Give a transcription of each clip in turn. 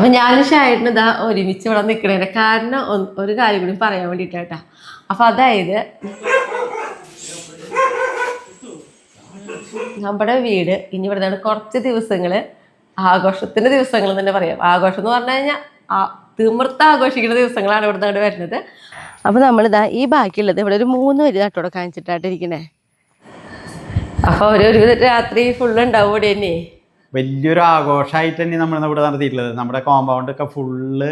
അപ്പൊ ഞാൻ ഷായിട്ടിന് ഇതാ ഒരുമിച്ച് ഇവിടെ നിൽക്കണേ കാരണം ഒരു കാര്യം കൂടി പറയാൻ വേണ്ടിട്ടാ. അപ്പൊ അതായത് നമ്മുടെ വീട് ഇനി ഇവിടെ കുറച്ച് ദിവസങ്ങള് ആഘോഷത്തിന്റെ ദിവസങ്ങൾ തന്നെ പറയാം. ആഘോഷം എന്ന് പറഞ്ഞു കഴിഞ്ഞാൽ തിമിർത്ത് ആഘോഷിക്കുന്ന ദിവസങ്ങളാണ് ഇവിടെ നിന്ന് വരുന്നത്. അപ്പൊ നമ്മളിതാ ഈ ബാക്കിയുള്ളത് ഇവിടെ ഒരു 3 വരി നട്ടോടെ കാണിച്ചിട്ടായിട്ടിരിക്കണേ. അപ്പൊ ഒരു രാത്രി ഫുള്ള് ഉണ്ടാവും ഇവിടെ തന്നെ. വലിയൊരു ആഘോഷമായിട്ട് തന്നെ നമ്മൾ ഇവിടെ നടത്തിയിട്ടുള്ളത്. നമ്മുടെ കോമ്പൗണ്ട് ഒക്കെ ഫുള്ള്.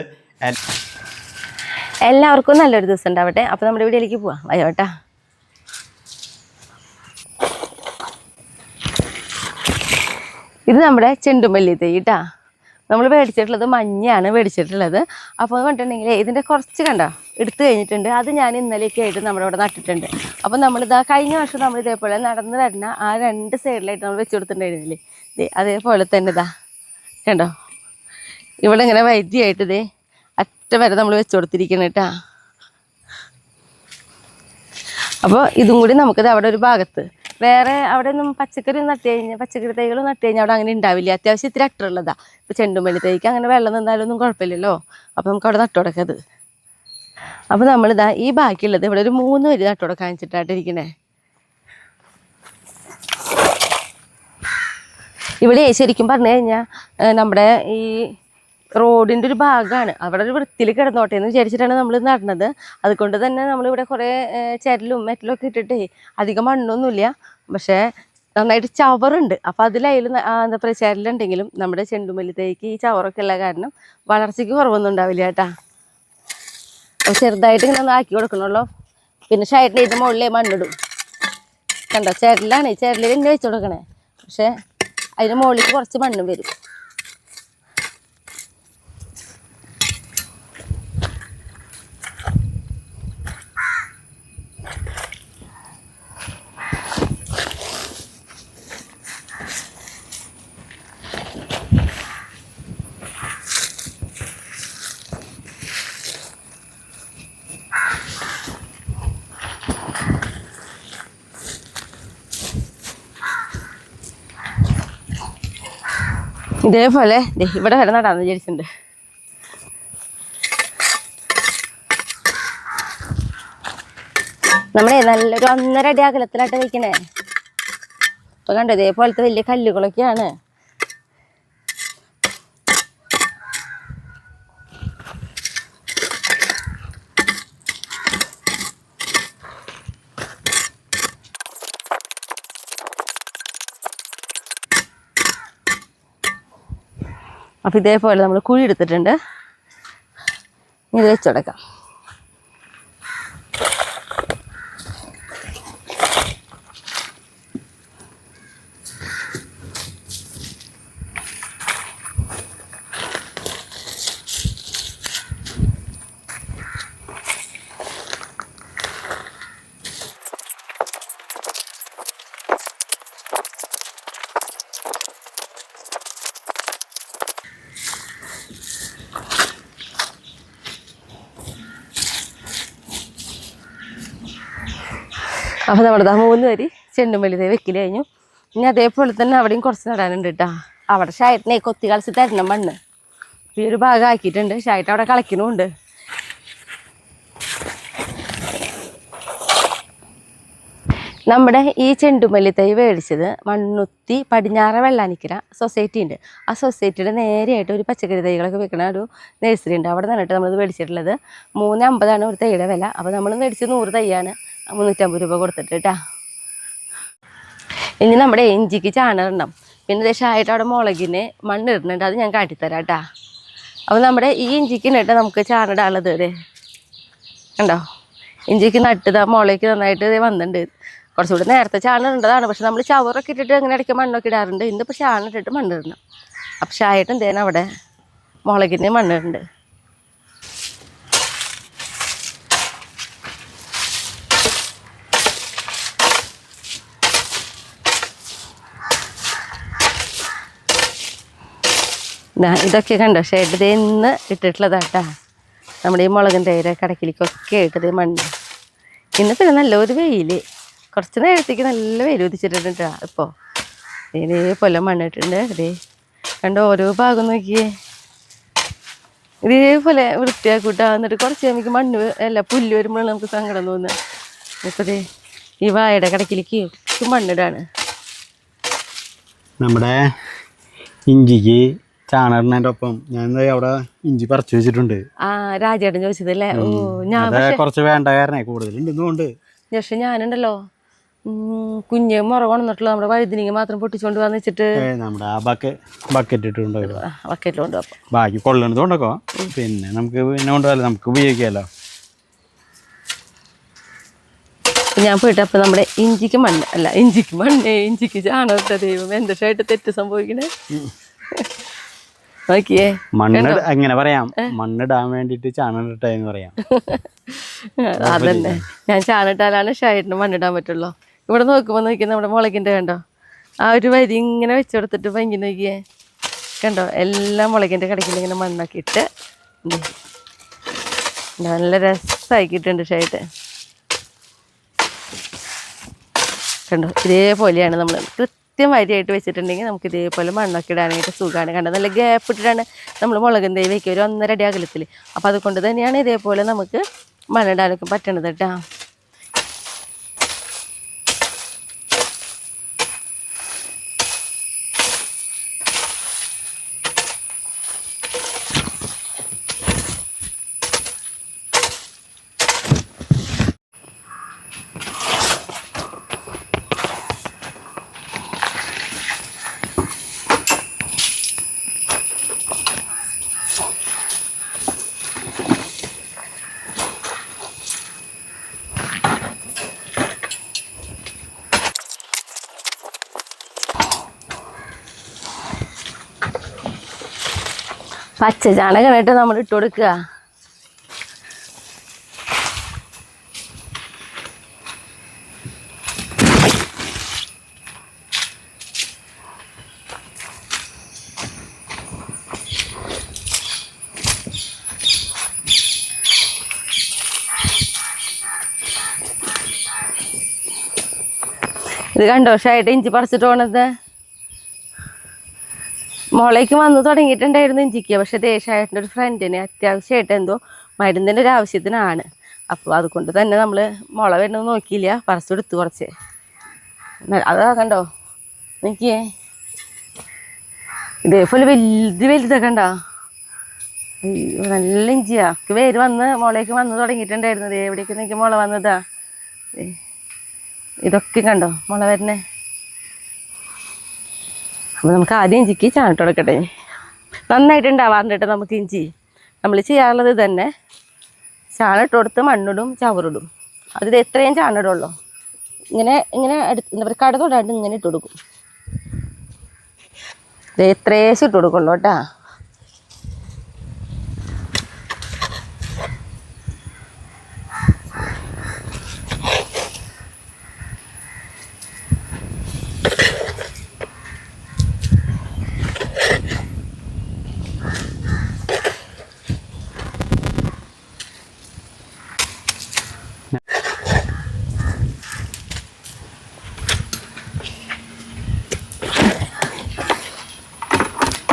എല്ലാവർക്കും നല്ലൊരു ദിവസം ഉണ്ടാവട്ടെ. അപ്പൊ നമ്മുടെ വീട്ടിലേക്ക് പോവാം. വയോട്ടാ. ഇത് നമ്മുടെ ചെണ്ടുമല്ലി തൈ കേട്ടാ. നമ്മൾ മേടിച്ചിട്ടുള്ളത് മഞ്ഞയാണ് മേടിച്ചിട്ടുള്ളത്. അപ്പോൾ എന്ന് പറഞ്ഞിട്ടുണ്ടെങ്കിൽ ഇതിൻ്റെ കുറച്ച് കണ്ടോ എടുത്തു കഴിഞ്ഞിട്ടുണ്ട്. അത് ഞാൻ ഇന്നലെയൊക്കെ ആയിട്ട് നമ്മുടെ ഇവിടെ നട്ടിട്ടുണ്ട്. അപ്പം നമ്മളിതാ കഴിഞ്ഞ വർഷം നമ്മൾ ഇതേപോലെ നടന്ന് വരുന്ന ആ 2 സൈഡിലായിട്ട് നമ്മൾ വെച്ച് കൊടുത്തിട്ടുണ്ടായിരുന്നില്ലേ, ഇതേ അതേപോലെ തന്നെ ഇതാ കണ്ടോ ഇവിടെ ഇങ്ങനെ വൈദ്യമായിട്ട് ഇതേ അറ്റ വരെ നമ്മൾ വെച്ച് കൊടുത്തിരിക്കണം കേട്ടാ. അപ്പോൾ ഇതും കൂടി നമുക്കിത് അവിടെ ഒരു ഭാഗത്ത് വേറെ അവിടെ ഒന്നും പച്ചക്കറി നട്ട് കഴിഞ്ഞാൽ പച്ചക്കറി തൈകൾ നട്ട് കഴിഞ്ഞാൽ അവിടെ അങ്ങനെ ഉണ്ടാവില്ല. അത്യാവശ്യം ഇത്തിരി അട്ടറുള്ളതാ. ഇപ്പോൾ ചെണ്ടുമല്ലി തൈക്ക് അങ്ങനെ വെള്ളം നിന്നാലും ഒന്നും കുഴപ്പമില്ലല്ലോ. അപ്പോൾ നമുക്ക് അവിടെ നട്ടുകൊടുക്കത്. അപ്പോൾ നമ്മളിതാ ഈ ബാക്കിയുള്ളത് ഇവിടെ ഒരു 3 വരി നട്ടുകൊട കാണിച്ചിട്ടായിട്ടിരിക്കണേ. ഇവിടെ ശരിക്കും പറഞ്ഞു കഴിഞ്ഞാൽ നമ്മുടെ ഈ റോഡിൻ്റെ ഒരു ഭാഗമാണ്. അവിടെ ഒരു വൃത്തിയിൽ കിടന്നോട്ടെ എന്ന് വിചാരിച്ചിട്ടാണ് നമ്മൾ നടന്നത്. അതുകൊണ്ട് തന്നെ നമ്മളിവിടെ കുറേ ചരലും മെറ്റലും ഒക്കെ ഇട്ടിട്ടേ അധികം മണ്ണൊന്നുമില്ല. പക്ഷേ നന്നായിട്ട് ചവറുണ്ട്. അപ്പോൾ അതിലായാലും എന്താ പറയുക ചരലുണ്ടെങ്കിലും നമ്മുടെ ചെണ്ടുമല്ലി തൈക്ക് ഈ ചവറൊക്കെ ഉള്ള കാരണം വളർച്ചയ്ക്ക് കുറവൊന്നും ഉണ്ടാവില്ല കേട്ടാ. അപ്പോൾ ചെറുതായിട്ട് ഇങ്ങനെ ഒന്ന് ആക്കി കൊടുക്കണമല്ലോ. പിന്നെ ഷൈഡിൻ്റെ ഇതിൻ്റെ മുകളിലേ മണ്ണിടും. കണ്ടോ ചരലാണ്, ചരലിൽ തന്നെ വെച്ച് കൊടുക്കണേ. പക്ഷേ അതിൻ്റെ മുകളിലേക്ക് കുറച്ച് മണ്ണും വരും. ഇതേപോലെ ഇവിടെ വരെ നടാന്ന് വിചാരിച്ചിട്ടുണ്ട്. നമ്മളെ നല്ലൊരു 1.5 അടി അകലത്തിലായിട്ട് വയ്ക്കണേ. ഇപ്പൊ കണ്ടോ ഇതേപോലത്തെ വലിയ കല്ലുകളൊക്കെയാണ്. അപ്പം ഇതേപോലെ നമ്മൾ കുഴി എടുത്തിട്ടുണ്ട്. ഇത് വെച്ചുകൊടുക്കാം. അപ്പോൾ നമ്മുടെ 3 വരി ചെണ്ടുമല്ലി തൈ വെക്കൽ കഴിഞ്ഞു. ഇനി അതേപോലെ തന്നെ അവിടെയും കുറച്ച് നടാനുണ്ട് കേട്ടോ. അവിടെ ഷായിട്ടിനെ കൊത്തി കളിച്ച് തരണം മണ്ണ്. ഈ ഒരു ഭാഗം ആക്കിയിട്ടുണ്ട്. ഷായിട്ട് അവിടെ കളിക്കണമുണ്ട്. നമ്മുടെ ഈ ചെണ്ടുമല്ലി തൈ മേടിച്ചത് മണ്ണുത്തി പടിഞ്ഞാറ വെള്ളാനിക്കര സൊസൈറ്റി ഉണ്ട്. ആ സൊസൈറ്റിയുടെ നേരെയായിട്ട് ഒരു പച്ചക്കറി തൈകളൊക്കെ വെക്കണ ഒരു നഴ്സറി ഉണ്ട്. അവിടെ നിന്നിട്ട് നമ്മളിത് മേടിച്ചിട്ടുള്ളത്. 350 ഒരു തൈയുടെ വില. അപ്പോൾ നമ്മൾ മേടിച്ചത് 100 തൈയാണ് 350 രൂപ കൊടുത്തിട്ട് കേട്ടാ. ഇനി നമ്മുടെ ഇഞ്ചിക്ക് ചാണകം. പിന്നെ ദേശമായിട്ട് അവിടെ മുളകിന് മണ്ണിടുന്നുണ്ട്. അത് ഞാൻ കാട്ടിത്തരാം കേട്ടാ. അപ്പോൾ നമ്മുടെ ഈ ഇഞ്ചിക്ക് നട്ട് നമുക്ക് ചാണിടാനുള്ളത് വരെ കണ്ടോ. ഇഞ്ചിക്ക് നട്ടത് മുളയ്ക്ക് നന്നായിട്ട് വന്നിട്ടുണ്ട്. കുറച്ചുകൂടി നേരത്തെ ചാണിടേണ്ടതാണ്. പക്ഷെ നമ്മൾ ചവറൊക്കെ ഇട്ടിട്ട് അങ്ങനെ ഇടയ്ക്ക് മണ്ണൊക്കെ ഇടാറുണ്ട്. ഇന്നിപ്പോൾ ചാണിട്ടിട്ട് മണ്ണിടണം. അപ്പം ഷായിട്ട് എന്തേലും അവിടെ മുളകിന് മണ്ണിടുന്നുണ്ട്. ഇതൊക്കെ കണ്ടോ ഷെയ്ഡ് ഇത് ഇന്ന് ഇട്ടിട്ടുള്ളതാട്ടാ. നമ്മുടെ ഈ മുളകും തേര കടക്കിലേക്കൊക്കെ ഇട്ടത് മണ്ണ്. ഇന്ന് പിന്നെ നല്ലൊരു വെയിൽ, കുറച്ച് നേരത്തേക്ക് നല്ല വെയിൽ ഉദിച്ചിട്ടുണ്ട് കേട്ടോ. ഇപ്പോൾ ഇതേപോലെ മണ്ണിട്ടുണ്ട്. അതേ കണ്ടോ ഓരോ ഭാഗം നോക്കിയേ. ഇതേപോലെ വൃത്തിയാക്കൂട്ടാ. എന്നിട്ട് കുറച്ച് നമുക്ക് മണ്ണ് അല്ല പുല്ല് വരുമ്പോഴാണ് നമുക്ക് സങ്കടം തോന്നുക. ഇപ്പം ഈ വാഴയുടെ കടക്കിലേക്ക് മണ്ണിടാണ്. നമ്മുടെ ഇഞ്ചിക്ക് ചാണകത്തിൻ്റെ ഒപ്പം ഞാൻ അവിടെ ഇഞ്ചി പറിച്ചു വെച്ചിട്ടുണ്ട്. ആ രാജേട്ടൻ ചോദിച്ചതല്ലേ? ഓ ഞാൻ കുറച്ച് വേണ്ട കാരണേ കൂടുതലുണ്ട്. പക്ഷെ ഞാനുണ്ടല്ലോ കുഞ്ഞ് മുറ കൊണ്ടിട്ടുള്ള നമ്മുടെ വഴുതിനിങ്ങ മാത്രം പൊട്ടിച്ചോണ്ട് വന്ന് വെച്ചിട്ട് നമ്മുടെ ആ ബക്കറ്റ് ഇട്ടുണ്ട്. ബക്കറ്റിലുണ്ട്. ബാക്കി കൊള്ളണത് കൊണ്ടൊക്കെ പിന്നെ നമുക്ക് പിന്നെ കൊണ്ടുപോകാലോ, നമുക്ക് ഉപയോഗിക്കാമല്ലോ. ഞാൻ പോയിട്ട് അപ്പം നമ്മുടെ ഇഞ്ചിക്ക് ചാണകത്തെ ദൈവം എന്തൊക്കെയായിട്ട് തെറ്റ് സംഭവിക്കണേ നോക്കിയേ. എങ്ങനെ പറയാം, മണ്ണിടാൻ വേണ്ടിട്ട് ചാണകം ഇട്ടെന്ന് പറയാം. അതന്നെ, ഞാൻ ചാണിട്ടാലാണ് ഷായിട്ടിന് മണ്ണിടാൻ പറ്റുള്ളൂ. ഇവിടെ നോക്കുമ്പോൾ നോക്കിയാൽ നമ്മുടെ മുളകിൻ്റെ കണ്ടോ ആ ഒരു വരി ഇങ്ങനെ വെച്ച് കൊടുത്തിട്ട് ഭംഗി നോക്കിയേ കണ്ടോ. എല്ലാം മുളകിൻ്റെ കടക്കിൽ ഇങ്ങനെ മണ്ണൊക്കെ ഇട്ട് നല്ല രസമാക്കിയിട്ടുണ്ട് ഷായിട്ട് കണ്ടോ. ഇതേപോലെയാണ് നമ്മൾ കൃത്യം വരിയായിട്ട് വെച്ചിട്ടുണ്ടെങ്കിൽ നമുക്ക് ഇതേപോലെ മണ്ണൊക്കെ ഇടാനായിട്ട് സുഖമാണ്. കണ്ടോ നല്ല ഗ്യാപ്പ് ഇട്ടിട്ടാണ് നമ്മൾ മുളകും തൈ വയ്ക്കുക, ഒരു 1.5 അടി അകലത്തിൽ. അപ്പോൾ അതുകൊണ്ട് തന്നെയാണ് ഇതേപോലെ നമുക്ക് മണ്ണിടാനൊക്കെ പറ്റണത് കേട്ടോ. പച്ച ചാണകമായിട്ട് നമ്മൾ ഇട്ട് കൊടുക്കുക. ഇത് കണ്ടോഷമായിട്ട് ഇഞ്ചി പറിച്ചിട്ട് പോണത് മുളയ്ക്ക് വന്ന് തുടങ്ങിയിട്ടുണ്ടായിരുന്നു ഇഞ്ചിക്ക്. പക്ഷെ ദേശായിട്ടിൻ്റെ ഒരു ഫ്രണ്ടിന് അത്യാവശ്യമായിട്ട് എന്തോ മരുന്നിൻ്റെ ഒരു ആവശ്യത്തിനാണ്. അപ്പോൾ അതുകൊണ്ട് തന്നെ നമ്മൾ മുള വരുന്നത് നോക്കിയില്ല, പറിച്ചെടുത്ത് കുറച്ച്. അതാ കണ്ടോ നോക്കിയേ, ഇതേപോലെ വലുതൊക്കെ ഉണ്ടോ. നല്ല ഇഞ്ചിയാ. വേര് വന്ന് മുളയ്ക്ക് വന്ന് തുടങ്ങിയിട്ടുണ്ടായിരുന്നത്. എവിടേക്ക് നോക്കി മുള വന്നതാ. ഇതൊക്കെ കണ്ടോ മുള വരുന്നേ. അപ്പോൾ നമുക്ക് ആദ്യം ഇഞ്ചിക്ക് ചാണിട്ട് കൊടുക്കട്ടെ. നന്നായിട്ടുണ്ടാവാറുണ്ട് കേട്ടോ നമുക്ക് ഇഞ്ചി. നമ്മൾ ചെയ്യാറുള്ളത് ഇത് തന്നെ, ചാണിട്ട് കൊടുത്ത് മണ്ണിടും ചവറിടും. അതിൽ എത്രയും ചാണിടുള്ളൂ. ഇങ്ങനെ ഇങ്ങനെ എന്താ പറയുക, കട തൊടാണ്ട് ഇങ്ങനെ ഇട്ട് കൊടുക്കും. ഇത് എത്രേശം ഇട്ട് കൊടുക്കുള്ളൂ കേട്ടോ.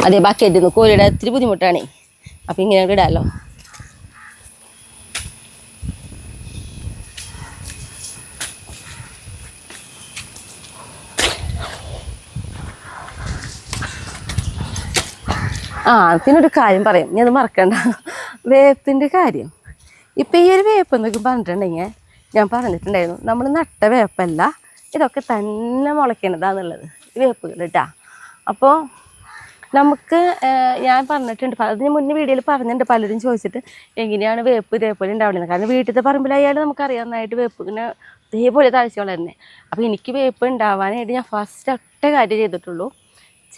അതേ ബക്കറ്റിൽ നിന്ന് കോരിയിടാൻ ഇത്തിരി ബുദ്ധിമുട്ടാണ്. അപ്പം ഇങ്ങനെ ഇടാമല്ലോ. പിന്നൊരു കാര്യം പറയും, ഞാൻ അത് മറക്കണ്ട. വേപ്പിൻ്റെ കാര്യം. ഇപ്പം ഈ ഒരു വേപ്പ് എന്നൊക്കെ പറഞ്ഞിട്ടുണ്ടെങ്കിൽ ഞാൻ പറഞ്ഞിട്ടുണ്ടായിരുന്നു, നമ്മൾ നട്ട വേപ്പല്ല, ഇതൊക്കെ തന്നെ മുളയ്ക്കണതാന്നുള്ളത് ഈ വേപ്പുകൾ കേട്ടോ. അപ്പോൾ നമുക്ക് ഞാൻ പറഞ്ഞിട്ടുണ്ട്, അതിന് മുന്നേ വീഡിയോയിൽ പറഞ്ഞിട്ടുണ്ട്, പലരും ചോദിച്ചിട്ട് എങ്ങനെയാണ് വേപ്പ് ഇതേപോലെ ഉണ്ടാവുന്നത്. കാരണം വീട്ടിലത്തെ പറമ്പിലായാലും നമുക്കറിയാവുന്നതായിട്ട് വേപ്പ് ഇങ്ങനെ ഇതേപോലെ താഴ്ചകൾ തന്നെ. അപ്പോൾ എനിക്ക് വേപ്പ് ഉണ്ടാവാനായിട്ട് ഞാൻ ഫസ്റ്റ് ഒറ്റ കാര്യം ചെയ്തിട്ടുള്ളൂ,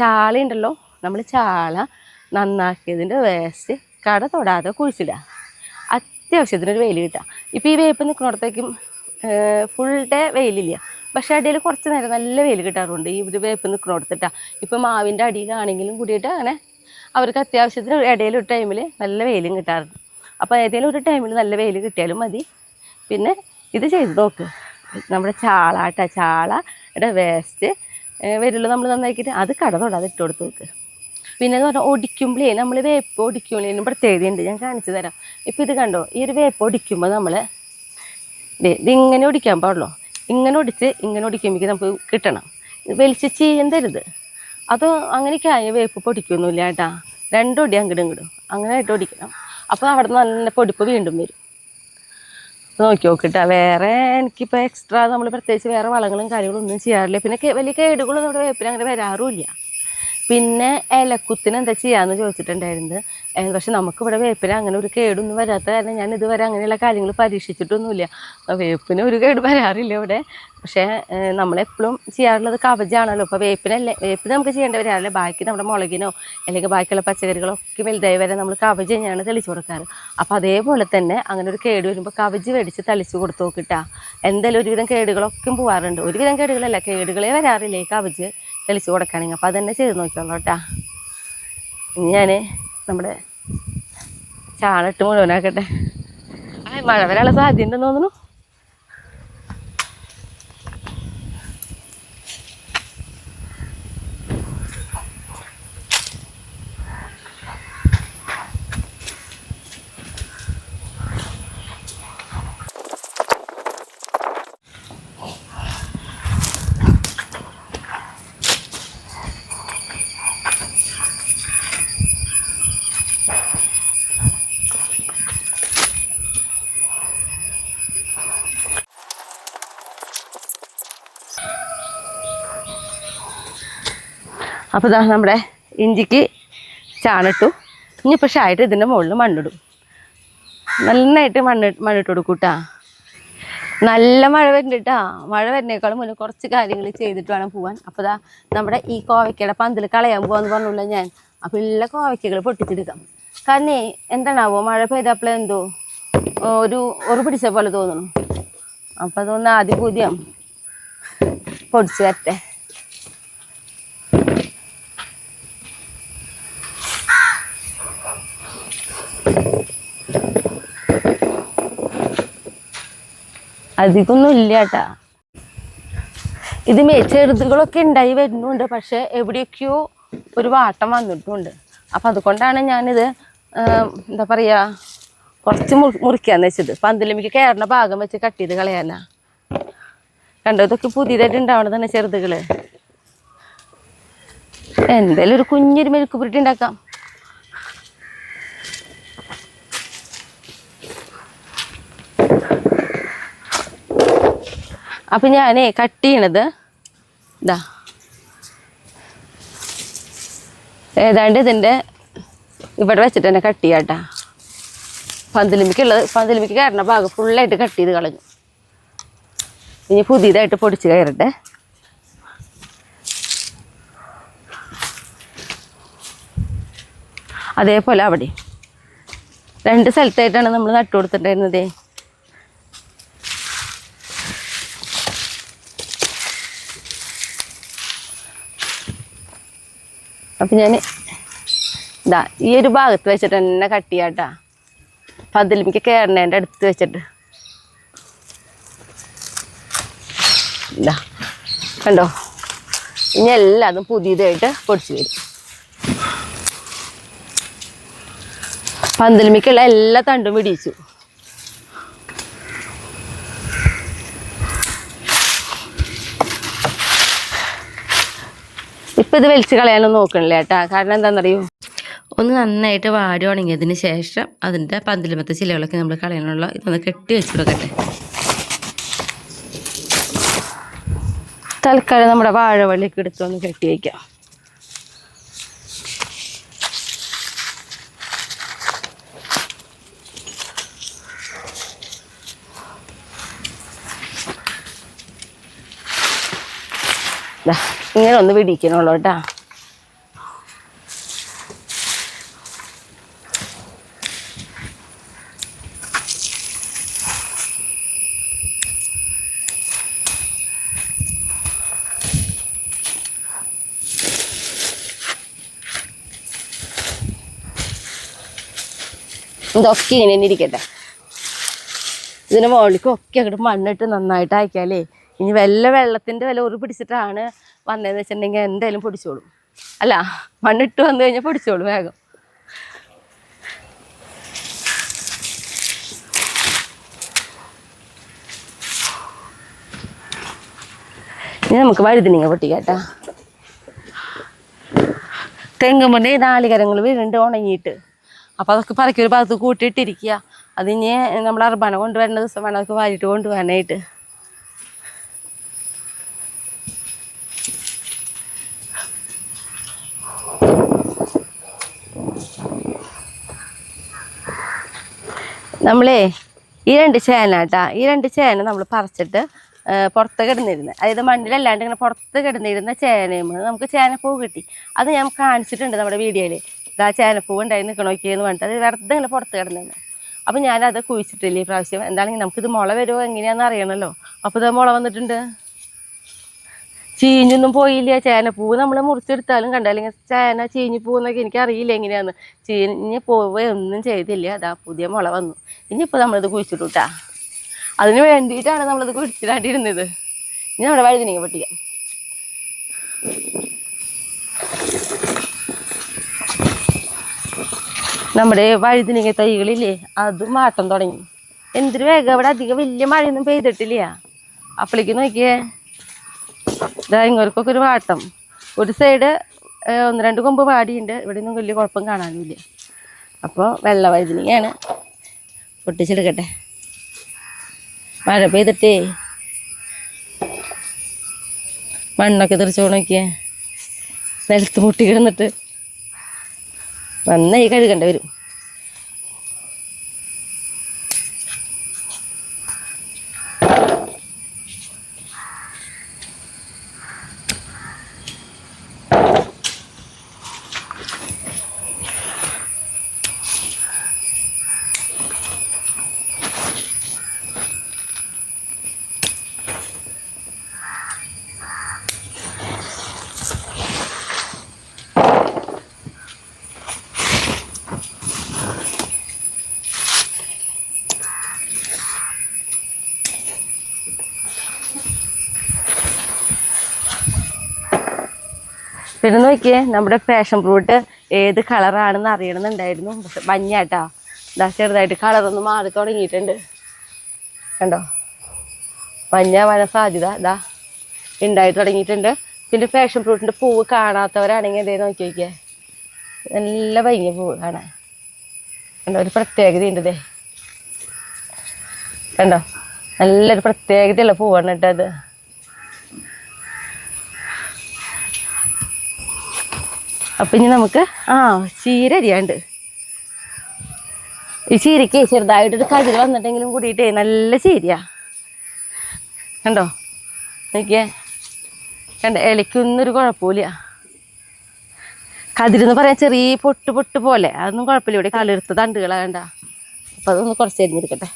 ചാള ഉണ്ടല്ലോ, നമ്മൾ ചാള നന്നാക്കിയതിൻ്റെ വേസ്റ്റ് കട തൊടാതെ കുഴിച്ചിടുക. അത്യാവശ്യത്തിനൊരു വെയിൽ കിട്ടുക. ഇപ്പോൾ ഈ വേപ്പ് നിൽക്കുന്നിടത്തേക്കും ഫുൾ ഡേ വെയിലില്ല, പക്ഷേ അടിയിൽ കുറച്ച് നേരം നല്ല വെയിൽ കിട്ടാറുണ്ട് ഈ ഒരു വേപ്പ് നിൽക്കുന്നിടത്തിട്ടാണ്. ഇപ്പോൾ മാവിൻ്റെ അടിയിലാണെങ്കിലും കൂടിയിട്ട് അങ്ങനെ അവർക്ക് അത്യാവശ്യത്തിന് ഇടയിലൊരു ടൈമിൽ നല്ല വെയിലും കിട്ടാറുണ്ട്. അപ്പോൾ ഏതെങ്കിലും ഒരു ടൈമിൽ നല്ല വെയിൽ കിട്ടിയാലും മതി. പിന്നെ ഇത് ചെയ്ത് നോക്ക്, നമ്മുടെ ചാളയുടെ വേസ്റ്റ് വരുള്ളൂ നമ്മൾ നന്നാക്കിയിട്ട് അത് കട തൊടാതെ ഇട്ട് കൊടുത്ത് നോക്ക്. പിന്നെ എന്ന് പറഞ്ഞാൽ ഒടിക്കുമ്പോഴേ നമ്മൾ വേപ്പ് ഒടിക്കുമ്പോഴേനും പ്രത്യേകതയുണ്ട്, ഞാൻ കാണിച്ചു തരാം. ഇപ്പം ഇത് കണ്ടോ, ഈ ഒരു വേപ്പ് ഒടിക്കുമ്പോൾ നമ്മൾ ഇതിങ്ങനെ ഒടിക്കാൻ പാടുള്ളൂ. ഇങ്ങനെ ഒടിച്ച് ഇങ്ങനെ ഒടിക്കുമ്പോഴേക്ക് നമുക്ക് കിട്ടണം. വലിച്ച് ചെയ്യാൻ തരുത്. അത് അങ്ങനെയൊക്കെ ആയ വേപ്പ് പൊടിക്കൊന്നുമില്ല കേട്ടാ. രണ്ടൊടി അങ്ങോട്ടും ഇങ്ങോട്ടും അങ്ങനെ ആയിട്ട് ഒടിക്കണം. അപ്പോൾ അവിടെ നിന്ന് നല്ല പൊടിപ്പ് വീണ്ടും വരും. നോക്കി നോക്കിട്ടാ. വേറെ എനിക്കിപ്പോൾ എക്സ്ട്രാ നമ്മൾ പ്രത്യേകിച്ച് വേറെ വളങ്ങളും കാര്യങ്ങളും ഒന്നും ചെയ്യാറില്ല. പിന്നെ വലിയ കേടുകളൊന്നും നമ്മുടെ വേപ്പിന് അങ്ങനെ വരാറുമില്ല. പിന്നെ ഇലക്കുത്തിന് എന്താ ചെയ്യാമെന്ന് ചോദിച്ചിട്ടുണ്ടായിരുന്നത്. പക്ഷെ നമുക്കിവിടെ വേപ്പിന് അങ്ങനെ ഒരു കേടൊന്നും വരാത്ത കാരണം ഞാൻ ഇതുവരെ അങ്ങനെയുള്ള കാര്യങ്ങൾ പരീക്ഷിച്ചിട്ടൊന്നുമില്ല. വേപ്പിന് ഒരു കേട് വരാറില്ല ഇവിടെ. പക്ഷേ നമ്മളെപ്പോഴും ചെയ്യാറുള്ളത് കവചാണല്ലോ. ഇപ്പോൾ വേപ്പിന് നമുക്ക് ചെയ്യേണ്ടി വരാറില്ല. ബാക്കി നമ്മുടെ മുളകിനോ അല്ലെങ്കിൽ ബാക്കിയുള്ള പച്ചക്കറികളോ ഒക്കെ വലുതായി വരെ നമ്മൾ കവച് തന്നെയാണ് തെളിച്ച് കൊടുക്കാറ്. അപ്പോൾ അതേപോലെ തന്നെ അങ്ങനെ ഒരു കേട് വരുമ്പോൾ കവച് മേടിച്ച് തളിച്ച് കൊടുത്ത് നോക്കിട്ടാ. എന്തായാലും ഒരുവിധം കേടുകളൊക്കെ പോകാറുണ്ട്. ഒരുവിധം കേടുകളല്ല, കേടുകളെ വരാറില്ല ഈ കവച് തെളിച്ച് കൊടുക്കുകയാണെങ്കിൽ. അപ്പോൾ അതന്നെ ചെയ്ത് നോക്കിയോളൂ കേട്ടാ. ഇനി ഞാൻ നമ്മുടെ ചാണിട്ട് മുഴുവനാക്കട്ടെ. മഴ വരാനുള്ള സാധ്യത ഉണ്ടെന്ന് തോന്നുന്നു. അപ്പോൾ ഇതാ നമ്മുടെ ഇഞ്ചിക്ക് ചാണിട്ടു. ഇനി പക്ഷേ ആയിട്ട് ഇതിൻ്റെ മുകളിൽ മണ്ണിടും. നന്നായിട്ട് മണ്ണിട്ട് കൊടുക്കൂട്ടാ. നല്ല മഴ വരുന്നുണ്ടാ. മഴ വരുന്നേക്കാളും മുന്നേ കുറച്ച് കാര്യങ്ങൾ ചെയ്തിട്ട് വേണം പോകാൻ. അപ്പോൾ ഇതാ നമ്മുടെ ഈ കോവയ്ക്കയുടെ പന്തൽ കളയാൻ പോകാമെന്ന് പറഞ്ഞില്ല ഞാൻ. അപ്പോൾ ഉള്ള കോവയ്ക്കകൾ പൊട്ടിച്ചെടുക്കാം. കാരണം എന്താണാവോ, മഴ പെയ്തപ്പോഴെന്തോ ഒരു പിടിച്ച പോലെ തോന്നുന്നു. അപ്പം അതൊന്ന് ആദ്യം പുതിയം പൊടിച്ച് വരട്ടെ. അധികമൊന്നും ഇല്ല കേട്ടാ. ഇത് ചെറുതുകളൊക്കെ ഉണ്ടായി വരുന്നുണ്ട്. പക്ഷെ എവിടെയൊക്കെയോ ഒരു വാട്ടം വന്നിട്ടുമുണ്ട്. അപ്പം അതുകൊണ്ടാണ് ഞാനിത് എന്താ പറയുക കുറച്ച് മുറിക്കാന്ന് വെച്ചത്. പന്തലിമിക്ക് കയറുന്ന ഭാഗം വെച്ച് കട്ട് ചെയ്ത് കളയാനാ. കണ്ടോ, ഇതൊക്കെ പുതിയതായിട്ട് ഉണ്ടാവണത് തന്നെ ചെറുതുകൾ. എന്തായാലും ഒരു കുഞ്ഞൊരു മെഴുക്ക് പുരട്ടി ഉണ്ടാക്കാം. അപ്പം ഞാനേ കട്ട് ചെയ്യണത് ഇതാ ഏതാണ്ട് ഇതിൻ്റെ ഇവിടെ വെച്ചിട്ട് തന്നെ കട്ട് ചെയ്യാം കേട്ടാ. പന്തലിമിക്ക് കയറുന്ന ഭാഗം ഫുള്ളായിട്ട് കട്ട് ചെയ്ത് കളഞ്ഞു. ഇനി പുതിയതായിട്ട് പൊടിച്ച് കയറട്ടെ. അതേപോലെ അവിടെ 2 സ്ഥലത്തായിട്ടാണ് നമ്മൾ നട്ടു കൊടുത്തിട്ടുണ്ടായിരുന്നതേ. അപ്പം ഞാൻ ഇതാ ഈ ഒരു ഭാഗത്ത് വെച്ചിട്ട് തന്നെ കട്ട് ചെയ്യാം കേട്ടാ. പന്തലിമിക്ക് കയറുന്നതിൻ്റെ അടുത്ത് വെച്ചിട്ട് ഇതാ കണ്ടോ. ഇനി എല്ലാതും പുതിയതായിട്ട് പൊടിച്ച് വരും. പന്തലിമിക്കുള്ള എല്ലാ തണ്ടും പിടിച്ചു. ഇപ്പം ഇത് വലിച്ച് കളയാനൊന്നും നോക്കണില്ല കേട്ടാ. കാരണം എന്താണെന്നറിയോ, ഒന്ന് നന്നായിട്ട് വാടി ഉണങ്ങിയതിന് ശേഷം അതിൻ്റെ പന്തലിമത്തെ ചിലകളൊക്കെ നമ്മൾ കളയാനുള്ള ഇതൊന്ന് കെട്ടി വെച്ച് കൊടുക്കട്ടെ. തൽക്കാലം നമ്മുടെ വാഴവള്ളിയൊക്കെ എടുത്തൊന്ന് കെട്ടി വയ്ക്കാം. ഇങ്ങനെ ഒന്ന് പിടിക്കണുള്ളൂ കേട്ടാ. ഇതൊക്കെ ഇങ്ങനെ തന്നെ ഇരിക്കട്ടെ. ഇതിന് മുകളിലേക്കൊക്കെ അങ്ങോട്ട് മണ്ണിട്ട് നന്നായിട്ട് അയക്കാല്ലേ. ഇനി വെള്ളത്തിൻ്റെ വില പിടിച്ചിട്ടാണ് വന്നതെന്ന് വെച്ചിട്ടുണ്ടെങ്കിൽ എന്തായാലും പൊടിച്ചോളും. അല്ല മണ്ണിട്ട് വന്നു കഴിഞ്ഞാൽ പൊടിച്ചോളൂ വേഗം. ഇനി നമുക്ക് വഴുതനങ്ങ പൊട്ടിക്കാട്ടാ. തെങ്ങുമ്പോ നാളികരങ്ങൾ വീഴുണ്ട് ഉണങ്ങിയിട്ട്. അപ്പോൾ അതൊക്കെ പറക്കി ഒരു ഭാഗത്ത് കൂട്ടിയിട്ടിരിക്കുക. അതിനി നമ്മൾ അർബാന കൊണ്ടുവരേണ്ട ദിവസം വേണം അതൊക്കെ വാരിയിട്ട് കൊണ്ടുപോകാനായിട്ട്. നമ്മളേ ഈ 2 ചേനാട്ടാ, ഈ 2 ചേന നമ്മൾ പറിച്ചിട്ട് പുറത്ത് കിടന്നിരുന്നത്, അതായത് മണ്ണിലല്ലാണ്ട് ഇങ്ങനെ പുറത്ത് കിടന്നിരുന്ന ചേനയും നമുക്ക് ചേനപ്പൂവ് കിട്ടി. അത് ഞാൻ കാണിച്ചിട്ടുണ്ട് നമ്മുടെ വീഡിയോയിൽ. ആ ചേനപ്പൂവ് ഉണ്ടായി നിൽക്കണോക്കിയെന്ന് പറഞ്ഞിട്ട് അത് വെറുതെ ഇങ്ങനെ പുറത്ത് കിടന്നിരുന്നത്. അപ്പം ഞാനത് കുഴിച്ചിട്ടില്ല ഈ പ്രാവശ്യം. എന്താണെങ്കിൽ നമുക്കിത് മുള വരുമോ എങ്ങനെയാണെന്ന് അറിയണമല്ലോ. അപ്പോൾ ഇത് മുള വന്നിട്ടുണ്ട്. ചീഞ്ഞൊന്നും പോയില്ല. ചേനപ്പൂവ് നമ്മൾ മുറിച്ചെടുത്താലും കണ്ടാലും ചേന ചീഞ്ഞു പോകുന്നൊക്കെ എനിക്കറിയില്ല എങ്ങനെയാന്ന്. ചീഞ്ഞ് പോവുകയൊന്നും ചെയ്തില്ല. അതാ പുതിയ മുള വന്നു. ഇനിയിപ്പോൾ നമ്മളിത് കുഴിച്ചിട്ടു കേട്ടാ. അതിന് വേണ്ടിയിട്ടാണ് നമ്മളിത് കുഴിച്ചിടാണ്ടിരുന്നത്. ഇനി നമ്മുടെ വഴുതനങ്ങ പൊട്ടിക്കാം. നമ്മുടെ വഴുതനങ്ങ തൈകളില്ലേ അത് മാറ്റം തുടങ്ങി. എന്തൊരു വേഗം. അവിടെ അധികം വലിയ മഴയൊന്നും പെയ്തിട്ടില്ല. അപ്പോഴേക്ക് നോക്കിയേ, ഇതാ ഇങ്ങോർക്കൊക്കെ ഒരു വാട്ടം. ഒരു സൈഡ് 1-2 കൊമ്പ് വാടിയുണ്ട്. ഇവിടെ ഒന്നും വലിയ കുഴപ്പം കാണാനുമില്ല. അപ്പോൾ വെള്ള വഴുതനങ്ങയാണ്. പൊട്ടിച്ചെടുക്കട്ടെ. മഴ പെയ്തിട്ടേ മണ്ണൊക്കെ തെറിച്ച് നോക്കിയേ, നിലത്ത് പൊട്ടി കിടന്നിട്ട് നന്നായി കഴുകേണ്ടി വരും. പിന്നെ നോക്കിയേ, നമ്മുടെ പാഷൻ ഫ്രൂട്ട് ഏത് കളറാണെന്ന് അറിയണമെന്നുണ്ടായിരുന്നു. പക്ഷെ മഞ്ഞാട്ടാ. ഇതാ ചെറുതായിട്ട് കളറൊന്ന് മാറി തുടങ്ങിയിട്ടുണ്ട്. കണ്ടോ, മഞ്ഞാവാൻ സാധ്യത ഇതാ ഉണ്ടായി തുടങ്ങിയിട്ടുണ്ട്. പിന്നെ പാഷൻ ഫ്രൂട്ടിൻ്റെ പൂവ് കാണാത്തവരാണെങ്കിൽ എന്തേ നോക്കി നോക്കിയേ, നല്ല ഭംഗിയ പൂവ് കാണാൻ. കണ്ടോ, ഒരു പ്രത്യേകതയുണ്ട്. ഇതേ കണ്ടോ, നല്ലൊരു പ്രത്യേകതയുള്ള പൂവാണ് കേട്ടോ അത്. അപ്പം ഇനി നമുക്ക് ചീര അരിയാണ്ട്. ഈ ചീരയ്ക്ക് ചെറുതായിട്ടൊരു കതിര് വന്നിട്ടെങ്കിലും കൂടിയിട്ടേ നല്ല ചീരയാ. കണ്ടോ നോക്കിയേ, കണ്ട ഇലയ്ക്കൊന്നൊരു കുഴപ്പമില്ല. കതിരെന്ന് പറയാൻ ചെറിയ പൊട്ട് പോലെ, അതൊന്നും കുഴപ്പമില്ല. ഇവിടെ കളെടുത്ത തണ്ടുകളാണ് കണ്ട. അപ്പം അതൊന്ന് കുറച്ച് അരിഞ്ഞെടുക്കട്ടെ.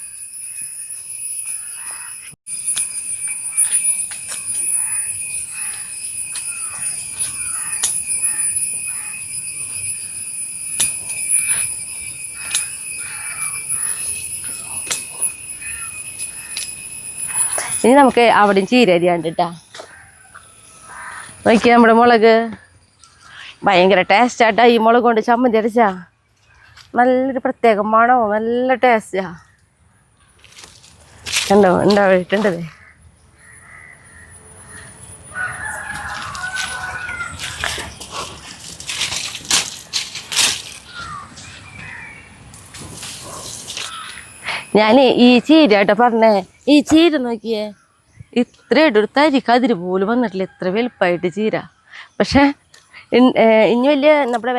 ഇനി നമുക്ക് അവിടെയും ചീര അരിയാണ്ട് കേട്ടാ. നോക്കിയാൽ നമ്മുടെ മുളക് ഭയങ്കര ടേസ്റ്റാട്ടാ. ഈ മുളക് കൊണ്ട് ചമ്മന്തി അരച്ചാ നല്ലൊരു പ്രത്യേക മണോ, നല്ല ടേസ്റ്റാ. കണ്ടോ ഉണ്ടാവിട്ടുണ്ടതേ. ഞാൻ ഈ ചീര കേട്ടോ പറഞ്ഞേ, ഈ ചീര നോക്കിയേ, ഇത്ര എടുത്ത അരിക്കതിര് പോലും വന്നിട്ടില്ല. ഇത്ര വലുപ്പമായിട്ട് ചീര. പക്ഷെ ഇനി വലിയ നമ്മുടെ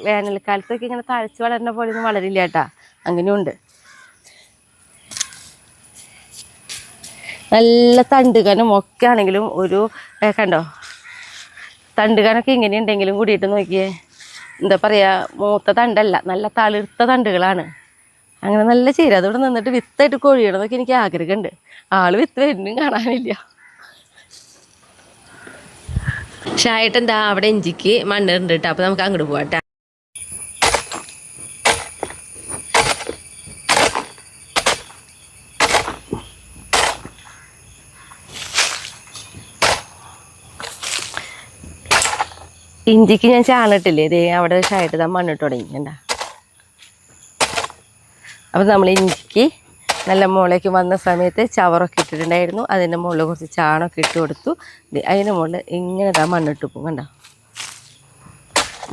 വേനൽക്കാലത്തൊക്കെ ഇങ്ങനെ തഴച്ച് വളരുന്ന പോലെ ഒന്നും വളരില്ല കേട്ടാ. അങ്ങനെയുണ്ട്. നല്ല തണ്ടുകനും ഒക്കെ ആണെങ്കിലും ഒരു കണ്ടോ, തണ്ടുകനൊക്കെ ഇങ്ങനെ ഉണ്ടെങ്കിലും കൂടിയിട്ട് നോക്കിയേ, എന്താ പറയുക, മൂത്ത തണ്ടല്ല, നല്ല തളിർത്ത തണ്ടുകളാണ്. അങ്ങനെ നല്ല ചീര. അതോടെ നിന്നിട്ട് വിത്തായിട്ട് കൊഴിയണമെന്നൊക്കെ എനിക്ക് ആഗ്രഹമുണ്ട്. ആള് വിത്ത് വരുന്നും കാണാനില്ല. ഷായിട്ട് എന്താ അവിടെ ഇഞ്ചിക്ക് മണ്ണുണ്ട് കേട്ടോ. അപ്പം നമുക്ക് അങ്ങോട്ട് പോവാം കേട്ടോ. ഇഞ്ചിക്ക് ഞാൻ ചാണിട്ടില്ലേ, ഇതേ അവിടെ ഷായിട്ട് താ മണ്ണിട്ട് തുടങ്ങി കണ്ട. അപ്പം നമ്മൾ ഇഞ്ചിക്ക് നല്ല മുളയ്ക്ക് വന്ന സമയത്ത് ചവറൊക്കെ ഇട്ടിട്ടുണ്ടായിരുന്നു. അതിൻ്റെ മുകളിൽ കുറച്ച് ചാണകമൊക്കെ ഇട്ട് കൊടുത്തു. അതിൻ്റെ മുകളിൽ ഇങ്ങനെ താ മണ്ണിട്ട് പോകും കണ്ട.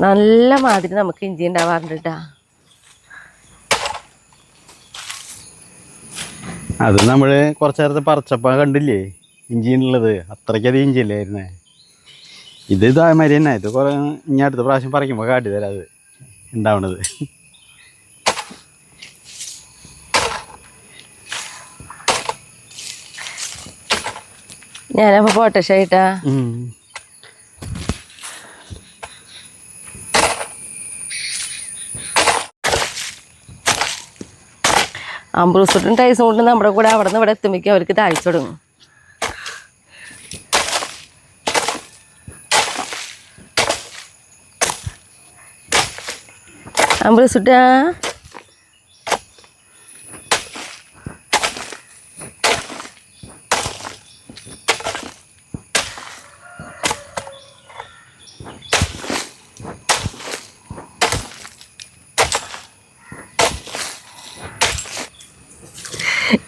നല്ല മാതിരി നമുക്ക് ഇഞ്ചി ഉണ്ടാവാറുണ്ട് കേട്ടാ. അത് നമ്മൾ കുറച്ച് നേരത്തെ പറിച്ചപ്പോൾ കണ്ടില്ലേ ഇഞ്ചിനുള്ളത്, അത്രയ്ക്കധികം ഇഞ്ചി അല്ലായിരുന്നേ. ഇത് ഇതേമാതിരി തന്നെ. ഇത് കുറേ ഇനി അടുത്ത പ്രാവശ്യം പറിക്കുമ്പോൾ കാട്ടി തരാം അത് ഉണ്ടാവണത്. ഞാനപ്പോൾ പോട്ടെ ഷായിട്ടാ. അമ്പ്രൂസുട്ടും ടൈസും കൊണ്ട് നമ്മുടെ കൂടെ അവിടെ നിന്ന് ഇവിടെ എത്തുമ്പോഴേക്കും അവർക്ക് താഴ്ച തുടങ്ങും. അമ്പ്രൂസുട്ടാ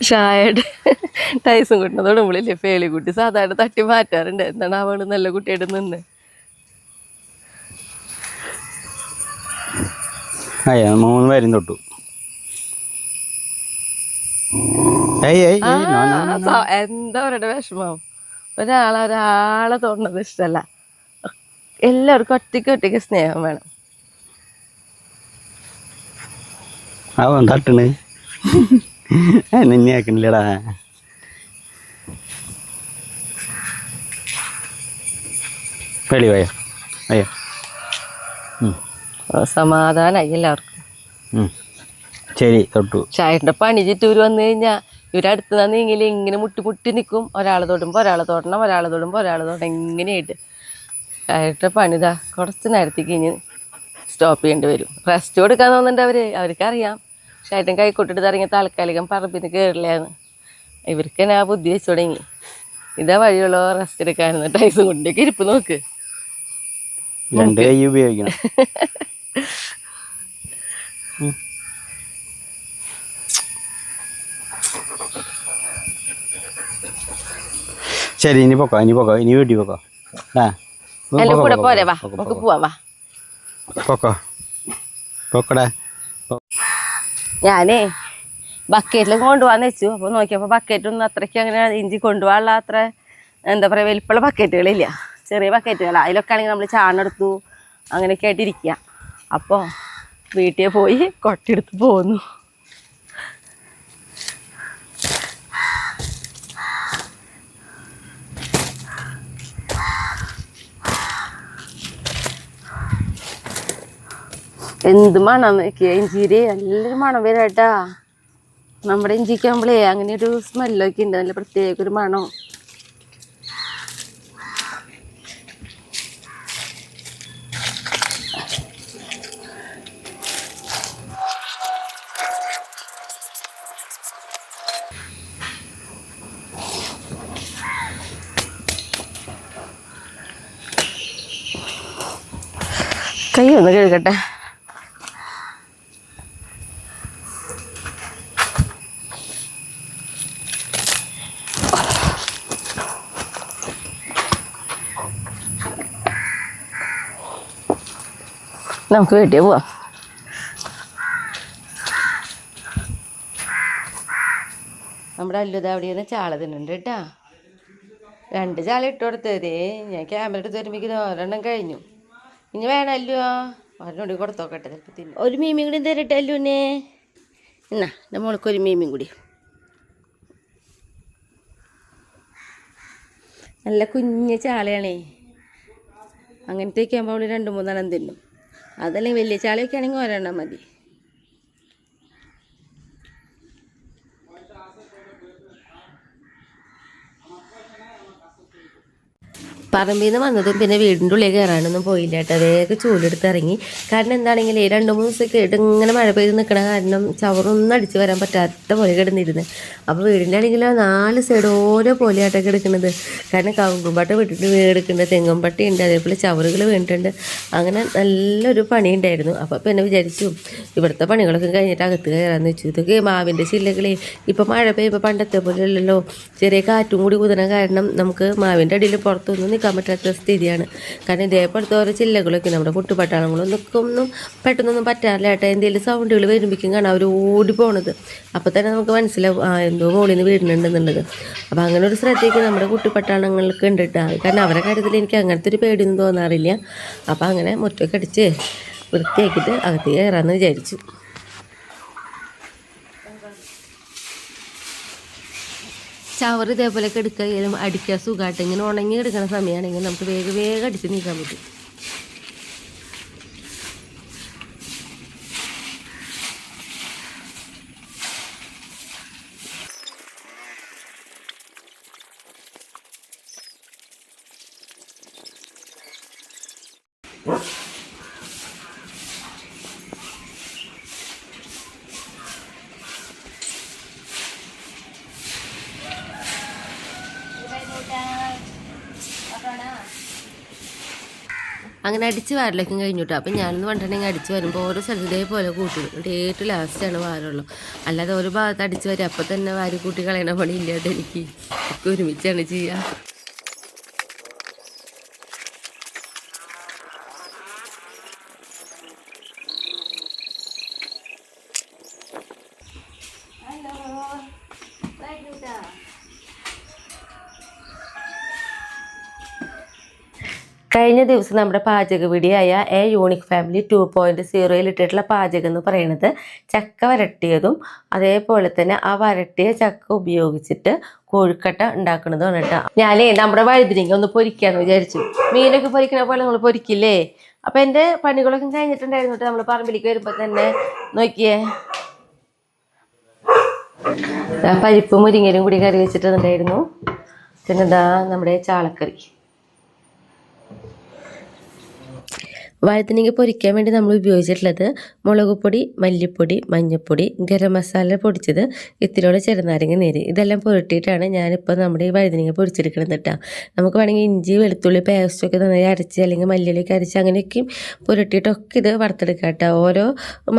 ഷായുടെ ടൈസും കൂട്ടുന്നതോട് നമ്മളില്ലേ പേളിക്കുട്ടി സാധാരണ തട്ടി മാറ്റാറുണ്ട്. എന്താണ് അവള് നല്ല കുട്ടിയായിട്ട് നിന്ന്. അയ്യ 3 പേരും തൊട്ടു. എന്താ പറയുക വിഷമം. ഒരാളെ തോന്നുന്നത് ഇഷ്ടമല്ല. എല്ലാവർക്കും ഒറ്റയ്ക്ക് സ്നേഹം വേണം. അവൻ തട്ടണ് നിന്നെ ആക്കണില്ലടാ. വെളി പോയോ അയ്യോ. സമാധാനായി എല്ലാവർക്കും. ശരി തൊട്ടു. ചായന്റെ പണി ചുറ്റൂര് വന്നു കഴിഞ്ഞാൽ ഇവരടുത്ത് നീങ്ങില്ല ഇങ്ങനെ മുട്ടി നിൽക്കും. ഒരാൾ തൊടുമ്പോൾ ഒരാൾ തൊടണം, ഒരാൾ തൊടുമ്പോൾ ഒരാൾ തൊടണം, ഇങ്ങനെയായിട്ട്. ചായയുടെ പണിതാ കുറച്ച് നേരത്തേക്ക് ഇനി സ്റ്റോപ്പ് ചെയ്യേണ്ടി വരും. റെസ്റ്റ് കൊടുക്കാൻ തോന്നുന്നുണ്ട് അവർക്കറിയാം. ഷായിട്ടും കൈക്കൊട്ടിട്ട് ഇറങ്ങിയ താൽക്കാലികം പറമ്പിന് കയറില്ലാന്ന്. ഇവർക്ക് തന്നെ ആ ബുദ്ധി വെച്ച് തുടങ്ങി. ഇതാ വഴിയുള്ളോ റെസ്റ്റ് എടുക്കാനെന്ന്. ടൈസും കൊണ്ടേക്ക് ഇരിപ്പ് നോക്ക്. 2 കൈ ഉപയോഗിക്കണം. ശരി ഇനി പോക്കോ ഇനി വീട്ടിൽ പോക്കോ. എല്ലാം കൂടെ പോരെ, വാ നമുക്ക് പോവാം. വാ പോക്കടാ. ഞാനേ ബക്കറ്റിൽ കൊണ്ടുപോകാന്ന് വെച്ചു. അപ്പോൾ നോക്കിയപ്പോൾ ബക്കറ്റൊന്നും അത്രയ്ക്ക് അങ്ങനെ ഇഞ്ചി കൊണ്ടുപോകാനുള്ള അത്ര എന്താ പറയുക വലിപ്പമുള്ള ബക്കറ്റുകളില്ല. ചെറിയ ബക്കറ്റുകളാണ്. അതിലൊക്കെ ആണെങ്കിൽ നമ്മൾ ചാണെടുത്തു അങ്ങനെയൊക്കെ ആയിട്ടിരിക്കുക. അപ്പോൾ വീട്ടിൽ പോയി കൊട്ടെടുത്ത് പോന്നു. എന്ത് മണം നോക്കിയ ഇഞ്ചിരി, നല്ലൊരു മണം വരാട്ടാ. നമ്മുടെ ഇഞ്ചിക്കാകുമ്പോഴേ അങ്ങനെ ഒരു സ്മെല്ലൊക്കെ ഉണ്ട്, നല്ല പ്രത്യേക ഒരു മണം. കൈ ഒന്ന് കഴുകട്ടെ. നമുക്ക് വീട്ടിൽ പോവാം. നമ്മുടെ അല്ലുത അവിടെയാണ് ചാള തിന്നുണ്ട് കേട്ടാ. 2 ചാള ഇട്ട് കൊടുത്തതേ. ഞാൻ ക്യാമറ എടുത്ത് വരുമ്പോഴേക്കും 2 കഴിഞ്ഞു. ഇനി വേണമല്ലോ ഒരെണ്ണം കൊടുത്തോക്കട്ടെ, ചിലപ്പോൾ തിന്നു. ഒരു മീമീൻ കൂടി തരട്ടെ അല്ലുവിനെ. എന്നാ എൻ്റെ മോൾക്ക് ഒരു മീമീൻ കൂടി. നല്ല കുഞ്ഞ ചാളയാണേ. അങ്ങനത്തെയൊക്കെ ആകുമ്പോൾ അവൾ 2-3 എണ്ണം തിന്നും. അതല്ലെങ്കിൽ വലിയ ചാളയൊക്കെ ആണെങ്കിൽ 1 എണ്ണം മതി. പറമ്പിൽ നിന്ന് വന്നതും പിന്നെ വീടിൻ്റെ ഉള്ളിൽ കയറാനൊന്നും പോയില്ല കേട്ടോ. വേഗം ചൂലെടുത്ത് ഇറങ്ങി. കാരണം എന്താണെങ്കിൽ 2-3 ദിവസമൊക്കെ ആയിട്ട് ഇങ്ങനെ മഴ പെയ്ത് നിൽക്കണ കാരണം ചവറൊന്നും അടിച്ച് വരാൻ പറ്റാത്ത പോലെ കിടന്നിരുന്നത്. അപ്പോൾ വീടിൻ്റെ ആണെങ്കിൽ 4 സൈഡ് ഓരോ പോലെയായിട്ടൊക്കെ കിടക്കുന്നത്. കാരണം കവുങ്കുംപട്ട വിട്ടിട്ട് വീടെടുക്കുന്നുണ്ട്, തെങ്ങുംപട്ടി ഉണ്ട്, അതേപോലെ ചവറുകൾ വീണിട്ടുണ്ട്. അങ്ങനെ നല്ലൊരു പണി ഉണ്ടായിരുന്നു. അപ്പോൾ പിന്നെ വിചാരിച്ചു ഇവിടുത്തെ പണികളൊക്കെ കഴിഞ്ഞിട്ട് അകത്ത് കയറാമെന്ന് വെച്ചു. ഇതൊക്കെ മാവിൻ്റെ ചില്ലകളെ ഇപ്പോൾ മഴ പെയ്യുമ്പോൾ പണ്ടത്തെ പോലെ അല്ലല്ലോ, ചെറിയ കാറ്റും കൂടി കുതിരാൻ കാരണം നമുക്ക് മാവിൻ്റെ അടിയിൽ പുറത്തൊന്നും നിൽക്കാൻ പറ്റാത്ത സ്ഥിതിയാണ്. കാരണം ഇതേപോലത്തെ ഓരോ ചില്ലകളൊക്കെ നമ്മുടെ കുട്ടുപട്ടാളങ്ങളൊന്നും പെട്ടെന്നൊന്നും പറ്റാറില്ല കേട്ടോ. എന്തെങ്കിലും സൗണ്ടുകൾ വരുമ്പോഴേക്കും കാണാം അവർ ഓടി പോണത്. അപ്പോൾ തന്നെ നമുക്ക് മനസ്സിലാവും എന്തോ മുകളിൽ നിന്ന് വീടുന്നുണ്ടെന്നുള്ളത്. അപ്പോൾ അങ്ങനെ ഒരു ശ്രദ്ധയ്ക്ക് നമ്മുടെ കുട്ടിപ്പട്ടാളങ്ങൾക്ക് ഉണ്ട് കേട്ടോ. കാരണം അവരുടെ കാര്യത്തിൽ എനിക്ക് അങ്ങനത്തെ ഒരു പേടിയൊന്നും തോന്നാറില്ല. അപ്പോൾ അങ്ങനെ മുറ്റമൊക്കെ അടിച്ച് വൃത്തിയാക്കിയിട്ട് അകത്ത് കയറാമെന്ന് വിചാരിച്ചു. ചവറ് ഇതേപോലെയൊക്കെ എടുക്കുകയും അടിക്കുക സുഖമായിട്ട് ഇങ്ങനെ ഉണങ്ങി എടുക്കുന്ന സമയമാണെങ്കിൽ നമുക്ക് വേഗം അടിച്ച് നീക്കാൻ പറ്റും. അങ്ങനെ അടിച്ച് വാരലേക്കും കഴിഞ്ഞിട്ടോ. അപ്പം ഞാനൊന്ന് പറഞ്ഞിട്ടുണ്ടെങ്കിൽ അടിച്ച് വരുമ്പോൾ ഓരോ സ്ഥലത്ത് ഇതേപോലെ കൂട്ടി ഏറ്റവും ലാസ്റ്റാണ് വാരുള്ളൂ. അല്ലാതെ ഒരു ഭാഗത്ത് അടിച്ച് വരും അപ്പം തന്നെ വാരി കൂട്ടി കളയണ പണി ഇല്ലാണ്ട് എനിക്ക് ഒക്കെ ഒരുമിച്ചാണ് ചെയ്യുക. കഴിഞ്ഞ ദിവസം നമ്മുടെ പാചക വീഡിയോയായ എ യൂണിക് ഫാമിലി 2.0 ഇട്ടിട്ടുള്ള പാചകം എന്ന് പറയുന്നത് ചക്ക വരട്ടിയതും അതേപോലെ തന്നെ ആ വരട്ടിയ ചക്ക ഉപയോഗിച്ചിട്ട് കോഴിക്കട്ട ഉണ്ടാക്കുന്നതാണ് കേട്ടോ. ഞാനേ നമ്മുടെ വഴുതിരിങ്ങ ഒന്ന് പൊരിക്കാന്ന് വിചാരിച്ചു. മീനൊക്കെ പൊരിക്കണ പോലെ നമ്മൾ പൊരിക്കില്ലേ. അപ്പം എൻ്റെ പണികളൊക്കെ കഴിഞ്ഞിട്ടുണ്ടായിരുന്നു കേട്ടോ. നമ്മൾ പറമ്പിലേക്ക് വരുമ്പോൾ തന്നെ നോക്കിയേ പരിപ്പ് മുരിങ്ങലും കൂടി കറി വെച്ചിട്ടുണ്ടായിരുന്നു. പിന്നെ എന്താ നമ്മുടെ ചാളക്കറി. വഴുതനങ്ങ പൊരിക്കാൻ വേണ്ടി നമ്മൾ ഉപയോഗിച്ചിട്ടുള്ളത് മുളക് പൊടി, മല്ലിപ്പൊടി, മഞ്ഞൾപ്പൊടി, ഗരം മസാല പൊടിച്ചത്, ഇത്തിരിയോളം ചെറുനാരങ്ങ നീര്, ഇതെല്ലാം പുരട്ടിയിട്ടാണ് ഞാനിപ്പോൾ നമ്മുടെ ഈ വഴുതനങ്ങ പൊരിച്ചെടുക്കുന്നത് കേട്ടോ. നമുക്ക് വേണമെങ്കിൽ ഇഞ്ചി വെളുത്തുള്ളി പേസ്റ്റൊക്കെ നന്നായി അരച്ച് അല്ലെങ്കിൽ മല്ലിയിലേക്ക് അരച്ച് അങ്ങനെയൊക്കെയും പുരട്ടിയിട്ടൊക്കെ ഇത് വറുത്തെടുക്കാം കേട്ടോ. ഓരോ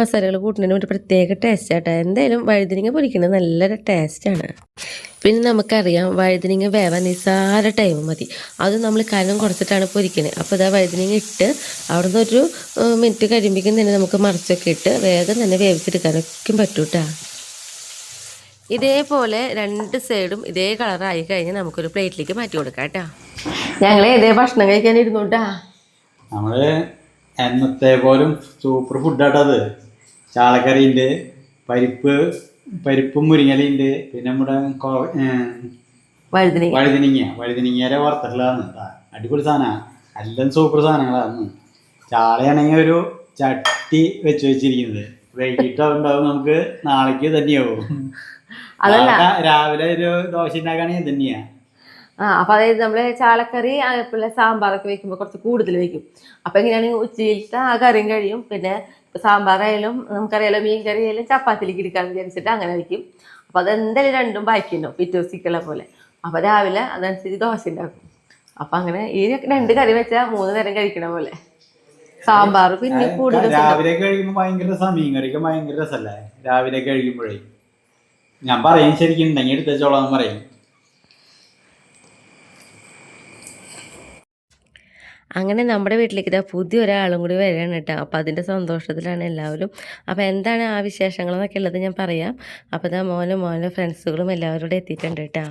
മസാലകൾ കൂട്ടുന്നതിന് ഒരു പ്രത്യേക ടേസ്റ്റ് കേട്ടോ. എന്തായാലും വഴുതനങ്ങ പൊരിക്കുന്നത് നല്ലൊരു ടേസ്റ്റാണ്. പിന്നെ നമുക്കറിയാം വഴുതനങ്ങ വേവാൻ നിസ്സാര ടൈം മതി. അത് നമ്മൾ കനം കുറച്ചിട്ടാണ് പൊരിക്കുന്നത്. അപ്പോൾ ഇതാ വഴുതനങ്ങ ഇട്ട് അവിടെ നിന്ന് ഒരു മിനിറ്റ് കഴിയുമ്പോഴേക്കും തന്നെ നമുക്ക് മറിച്ചൊക്കെ ഇട്ട് വേഗം തന്നെ വേവിച്ചെടുക്കാനൊക്കെ പറ്റും കേട്ടോ. ഇതേപോലെ 2 സൈഡും ഇതേ കളറായി കഴിഞ്ഞാൽ നമുക്കൊരു പ്ലേറ്റിലേക്ക് മാറ്റി കൊടുക്കാം കേട്ടോ. ഞങ്ങൾ ഇതേ ഭക്ഷണം കഴിക്കാൻ ഇരുന്നു കേട്ടാ. നമ്മൾ എന്നത്തെ പോലും സൂപ്പർ ഫുഡാട്ടത്. ചാളക്കറിയുണ്ട്, പരിപ്പും മുരിങ്ങലുണ്ട്, പിന്നെ നമ്മുടെ വഴുതനങ്ങ വറുത്തലാണ്. അടിപൊളി സാധനമാണ്. എല്ലാം സൂപ്പർ സാധനങ്ങളാണ്. ചാളയാണെങ്കിൽ ഒരു ചട്ടി വെച്ചിരിക്കുന്നത്. വൈകിട്ട് ഉണ്ടാവും, നമുക്ക് നാളേക്ക് തന്നെയാവും. രാവിലെ ഒരു ദോശ ഉണ്ടാക്കുകയാണെങ്കിൽ തന്നെയാ. അപ്പൊ അതായത് നമ്മള് ചാളക്കറി പിന്നെ സാമ്പാറൊക്കെ വെക്കുമ്പോൾ കുറച്ച് കൂടുതൽ വെക്കും. അപ്പൊ എങ്ങനെയാണെങ്കിൽ ഉച്ചയിലത്തെ ആ കറിയും കഴിയും. പിന്നെ സാമ്പാറായാലും നമുക്കറിയാലോ മീൻ കറി ആയാലും ചപ്പാത്തിലേക്ക് എടുക്കാന്ന് വിചാരിച്ചിട്ട് അങ്ങനെ വയ്ക്കും. അപ്പൊ അതെന്തായാലും രണ്ടും ബാക്കിയുണ്ടോ പിറ്റേ ദിവസത്തേക്കുള്ള പോലെ. അപ്പൊ രാവിലെ അതനുസരിച്ച് ദോശ ഉണ്ടാക്കും. അപ്പൊ അങ്ങനെ ഈ 2 കറി വെച്ചാൽ 3 നേരം കഴിക്കണ പോലെ. സാമ്പാർ പിന്നെ കൂടുതൽ രാവിലെ കഴിക്കുമ്പോൾ ഭയങ്കര രസം. മീൻ കറിക്ക് ഭയങ്കര രസമല്ലേ രാവിലെ കഴിക്കുമ്പോഴേ. ഞാൻ പറയും ശരിക്കും ഉണ്ടെങ്കിൽ എടുത്തോളാം പറയും. അങ്ങനെ നമ്മുടെ വീട്ടിലേക്ക് ഇതാ പുതിയൊരാളും കൂടി വരികയാണ് കേട്ടോ. അപ്പോൾ അതിൻ്റെ സന്തോഷത്തിലാണ് എല്ലാവരും. അപ്പോൾ എന്താണ് ആ വിശേഷങ്ങളെന്നൊക്കെ ഉള്ളത് ഞാൻ പറയാം. അപ്പോൾ ഇതാ മോനും ഫ്രണ്ട്സുകളും എല്ലാവരും കൂടെ എത്തിയിട്ടുണ്ട് കേട്ടോ.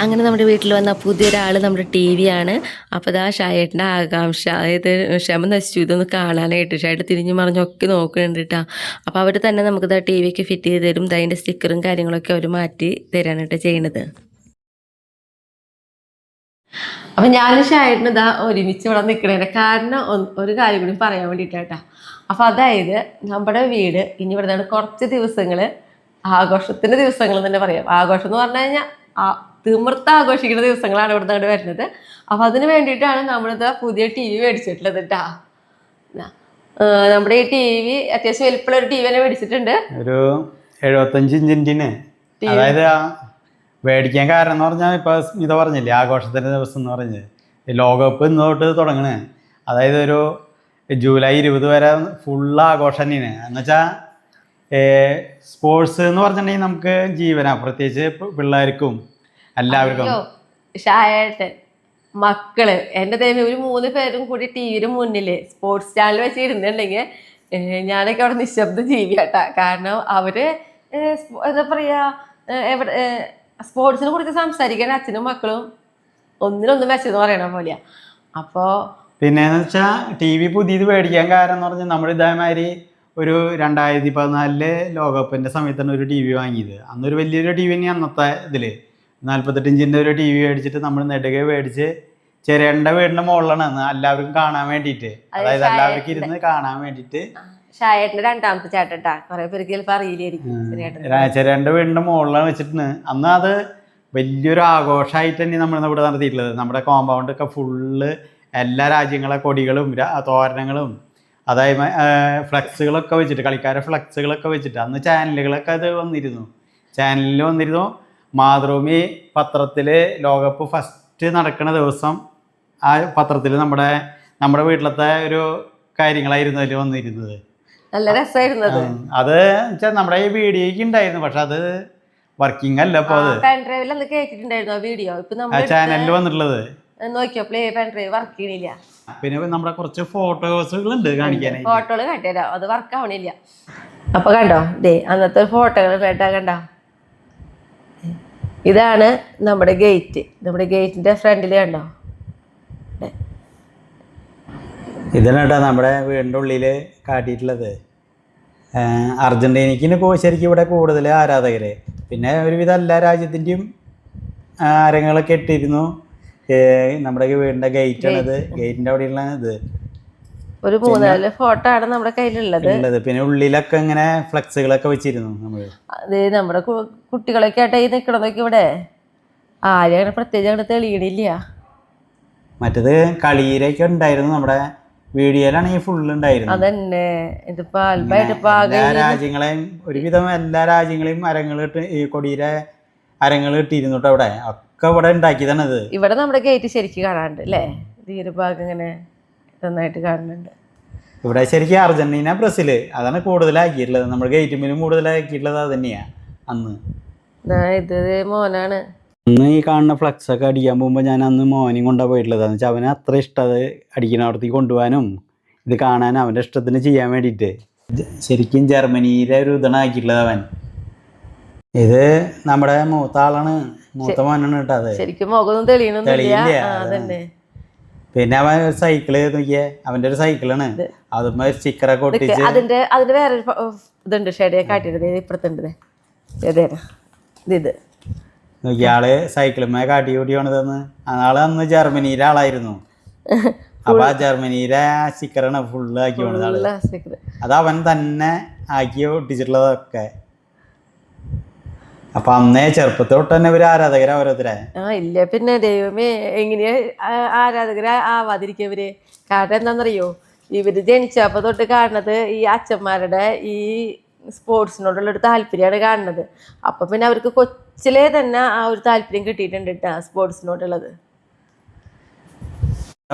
അങ്ങനെ നമ്മുടെ വീട്ടിൽ വന്ന പുതിയൊരാൾ നമ്മുടെ ടി വി ആണ്. അപ്പോൾ ഇതാ ഷായേട്ടൻ്റെ ആകാംക്ഷ, അതായത് ക്ഷമ നശിച്ചു ഇതൊന്ന് കാണാനായിട്ട്. ഷായിട്ട് തിരിഞ്ഞു മറിഞ്ഞൊക്കെ നോക്കുന്നുണ്ട് കേട്ടോ. അപ്പോൾ അവർ തന്നെ നമുക്കിതാ ടി വിക്ക് ഫിറ്റ് ചെയ്ത് തരും. അതിൻ്റെ സ്റ്റിക്കറും കാര്യങ്ങളൊക്കെ അവർ മാറ്റി തരാനാണ് കേട്ടോ ചെയ്യണത്. അപ്പം ഞാനും ഷായേട്ടന് ഇതാ ഒരുമിച്ച് ഇവിടെ നിൽക്കണേൻ്റെ കാരണം ഒരു കാര്യം കൂടി പറയാൻ വേണ്ടിയിട്ടാട്ടാ. അപ്പം അതായത് നമ്മുടെ വീട് ഇനി ഇവിടെ കുറച്ച് ദിവസങ്ങൾ ആഘോഷത്തിൻ്റെ ദിവസങ്ങൾ തന്നെ പറയാം. ആഘോഷം എന്ന് പറഞ്ഞു കഴിഞ്ഞാൽ തിമിർത്ത് ആഘോഷിക്കുന്ന ദിവസങ്ങളാണ് ഇവിടെ നിന്ന് വരുന്നത്. അപ്പം അതിന് വേണ്ടിയിട്ടാണ് നമ്മളിത് പുതിയ ടി വി മേടിച്ചിട്ടുള്ളത് കേട്ടാ. നമ്മുടെ ഈ ടി വി അത്യാവശ്യം വലിപ്പമുള്ള ഒരു ടി വി തന്നെ മേടിച്ചിട്ടുണ്ട്. ഒരു 75 ഇഞ്ചിൻ്റെ. അതായത് മേടിക്കാൻ കാരണം എന്ന് പറഞ്ഞാൽ ഇപ്പോൾ ഇത് പറഞ്ഞില്ലേ, ആഘോഷത്തിൻ്റെ ദിവസം എന്ന് പറഞ്ഞ് ലോകകപ്പ് ഇന്ന് തൊട്ട് തുടങ്ങണേ. അതായത് ഒരു ജൂലൈ 20 വരെ ഫുള്ള് ആഘോഷം തന്നെയാണ്. എന്നുവെച്ചാൽ സ്പോർട്സ് എന്ന് പറഞ്ഞിട്ടുണ്ടെങ്കിൽ നമുക്ക് ജീവനാണ്, പ്രത്യേകിച്ച് പിള്ളേർക്കും എല്ലാവർക്കും. ഷായേട്ടൻ മക്കള് എൻ്റെ ദൈവം ഒരു 3 പേരും കൂടി ടി വിയുടെ മുന്നിൽ സ്പോർട്സ് ചാനൽ വെച്ച് ഇരുന്നുണ്ടെങ്കിൽ ഞാനൊക്കെ അവിടെ നിശബ്ദ ജീവിയാട്ടാ. കാരണം അവര് എന്താ പറയാ, എവിടെ സ്പോർട്സിനെ കുറിച്ച് സംസാരിക്കാൻ അച്ഛനും മക്കളും ഒന്നിനൊന്നും വെച്ചെന്ന് പറയണ പോലെയാ. അപ്പോൾ പിന്നെന്ന് വെച്ചാൽ ടി വി പുതിയത് മേടിക്കാൻ കാരണം എന്ന് പറഞ്ഞാൽ നമ്മൾ ഇതേമാതിരി ഒരു 2014 ലോകകപ്പിൻ്റെ സമയത്താണ് ഒരു ടി വി വാങ്ങിയത്. അന്നൊരു വലിയൊരു ടി വി തന്നെ അന്നത്തെ ഇതിൽ 48 ഇഞ്ചിൻ്റെ ഒരു ടി വി മേടിച്ചിട്ട് നമ്മൾ നെടുകെ മേടിച്ച് ചെറിയണ്ട വീടിൻ്റെ മുകളിലാണ് അന്ന് എല്ലാവർക്കും കാണാൻ വേണ്ടിയിട്ട്, അതായത് എല്ലാവർക്കും ഇരുന്ന് കാണാൻ വേണ്ടിയിട്ട്. ഷായേട്ടൻ്റെ രണ്ടാമത്തെ ചേട്ടട്ടാ, കുറെ പേർക്ക് ചിലപ്പോൾ അറിയില്ലായിരിക്കും. ചെറിയണ്ട വീടിൻ്റെ മുകളിലാണ് വെച്ചിട്ട് അന്ന് അത് വലിയൊരു ആഘോഷമായിട്ട് തന്നെ നമ്മൾ ഇവിടെ നടത്തിയിട്ടുള്ളത്. നമ്മുടെ കോമ്പൗണ്ടൊക്കെ ഫുള്ള് എല്ലാ രാജ്യങ്ങളെ കൊടികളും തോരണങ്ങളും അതായത് ഫ്ലക്സുകളൊക്കെ വെച്ചിട്ട്, കളിക്കാരെ ഫ്ലക്സുകളൊക്കെ വെച്ചിട്ട് അന്ന് ചാനലുകളൊക്കെ അത് ചാനലിൽ വന്നിരുന്നു. മാതൃഭൂമി പത്രത്തിൽ ലോകകപ്പ് ഫസ്റ്റ് നടക്കുന്ന ദിവസം ആ പത്രത്തിൽ നമ്മുടെ വീട്ടിലത്തെ ഒരു കാര്യങ്ങളായിരുന്നു അതിൽ വന്നിരുന്നത്. നല്ല രസമായിരുന്നത്. അത് വെച്ചാൽ നമ്മുടെ ഈ വീഡിയോയ്ക്ക് ഉണ്ടായിരുന്നു, പക്ഷെ അത് വർക്കിംഗ് അല്ല. ഇപ്പോൾ പെൻഡ്രൈവിൽ കേട്ടിട്ടുണ്ടായിരുന്നു ആ വീഡിയോ. ഇപ്പൊ ചാനലിൽ വന്നിട്ടുള്ളത് നോക്കിയോ, പ്ലേ പെൻഡ്രൈവ് വർക്ക് ചെയ്യണില്ല. പിന്നെ നമ്മുടെ കുറച്ച് ഫോട്ടോസുകളുണ്ട് കാണിക്കാനായി. ഫോട്ടോകൾ കാട്ടിത്തരാം, അത് വർക്ക് ആവണില്ല. അപ്പൊ കണ്ടോ, അന്നത്തെ ഫോട്ടോകൾ കണ്ടോ. ഇതാണ് നമ്മുടെ ഗേറ്റ്. നമ്മുടെ ഗേറ്റിന്റെ ഫ്രണ്ടിൽ കണ്ടോ, ഇതാണ് കേട്ടോ നമ്മുടെ വീടിൻ്റെ ഉള്ളിൽ കാട്ടിയിട്ടുള്ളത്. അർജൻറ്റീനയ്ക്ക് ശരിക്കും ഇവിടെ കൂടുതൽ ആരാധകര്. പിന്നെ ഒരുവിധം എല്ലാ രാജ്യത്തിൻ്റെയും അരങ്ങളൊക്കെ ഇട്ടിരുന്നു. നമ്മുടെ വീടിൻ്റെ ഗേറ്റാണിത്. ഗേറ്റിൻ്റെ അവിടെയുള്ള ഇത് ഒരു 3-4 ഫോട്ടോ ആണ് നമ്മുടെ കയ്യിലുള്ളത്. പിന്നെ ഉള്ളിലൊക്കെ ഇങ്ങനെ ഫ്ലക്സുകളൊക്കെ വെച്ചിരുന്നു നമ്മൾ. അത് നമ്മുടെ കുട്ടികളൊക്കെ ആയിട്ട് ഈ നിൽക്കണതൊക്കെ ഇവിടെ ആരും അങ്ങനെ പ്രത്യേകിച്ച് അങ്ങനെ തെളിയണില്ല. മറ്റത് കളിയിലൊക്കെ ഉണ്ടായിരുന്നു, നമ്മുടെ വീഡിയോയിലാണെങ്കിൽ ഫുള്ള് ഉണ്ടായിരുന്നു. അതന്നെ ഇതിപ്പോ ആൽബായിട്ട് എല്ലാ രാജ്യങ്ങളെയും ഒരുവിധം എല്ലാ രാജ്യങ്ങളെയും അരങ്ങളിട്ട് ഈ കൊടിയിലെ അരങ്ങൾ ഇട്ടിരുന്നു കേട്ടോ. അവിടെ ഒക്കെ ഇവിടെ ഉണ്ടാക്കിയതാണത്. ഇവിടെ നമ്മുടെ ഗേറ്റ് ശരിക്കും കാണാറുണ്ട് അല്ലേ, ഭാഗം ഇങ്ങനെ നന്നായിട്ട് കാണുന്നുണ്ട്. ഇവിടെ ശരിക്കും അർജന്റീന ബ്രസീൽ അതാണ് കൂടുതലാക്കിയിട്ടുള്ളത്. നമ്മുടെ ഗേറ്റുമ്പിലും കൂടുതലാക്കിയിട്ടുള്ളത് അത് തന്നെയാണ് അന്ന്. ഇത് മോനാണ്. അന്ന് ഈ കാണുന്ന ഫ്ലക്സ് ഒക്കെ അടിക്കാൻ പോകുമ്പോൾ ഞാൻ അന്ന് മോനെയും കൊണ്ടാണ് പോയിട്ടുള്ളത്. എന്ന് വെച്ചാൽ അവന് അത്ര ഇഷ്ടം അത് അടിക്കുന്നവിടത്തേക്ക് കൊണ്ടുപോകാനും ഇത് കാണാനും അവൻ്റെ ഇഷ്ടത്തിന് ചെയ്യാൻ വേണ്ടിയിട്ട്. ശരിക്കും ജർമ്മനിയിലെ ഒരു ഇതാണ് ആക്കിയിട്ടുള്ളത് അവൻ. ഇത് നമ്മുടെ മൂത്ത ആളാണ്, മൂത്ത മോനാണ് കേട്ടോ. അത് ശരിക്കും മുഖമൊന്നും തെളിയില്ല. പിന്നെ അവൻ സൈക്കിള് നോക്കിയേ, അവൻ്റെ ഒരു സൈക്കിളാണ്. അതുമ്പോ സ്റ്റിക്കറൊക്കെ ഒട്ടിച്ച് അതിന്റെ വേറെ ഇതുണ്ട്, ഷെഡേ കാട്ടിയത് ഇപ്പുറത്തുണ്ട്. ഇത് നോക്കിയാള് സൈക്കിളുമേ കാട്ടി കൂട്ടി കൊണ്ടതെന്ന്. ആള് അന്ന് ജർമ്മനിയിലെ ആളായിരുന്നു. അപ്പൊ ആ ജർമ്മനിയിലെ ആ സ്റ്റിക്കറാണ് ഫുള്ള് ആക്കി കൊണ്ടത്. അത് അവൻ തന്നെ ആക്കി ഒട്ടിച്ചിട്ടുള്ളതൊക്കെ. അപ്പൊ അന്നേ ചെറുപ്പത്തിൽ തൊട്ട് തന്നെ ഒരു ആരാധകര ഓരോരുത്തരെ. ഇല്ല പിന്നെ ദൈവമേ, എങ്ങനെയാ ആരാധകര ആവാതിരിക്കവര്? കാരണം എന്താണെന്നറിയോ, ഇവര് ജനിച്ചപ്പോ തൊട്ട് കാണുന്നത് ഈ അച്ഛന്മാരുടെ ഈ സ്പോർട്സിനോടുള്ളൊരു താല്പര്യമാണ് കാണുന്നത്. അപ്പൊ പിന്നെ അവർക്ക് കൊച്ചിലേ തന്നെ ആ ഒരു താല്പര്യം കിട്ടിയിട്ടുണ്ട് കേട്ടോ സ്പോർട്സിനോടുള്ളത്.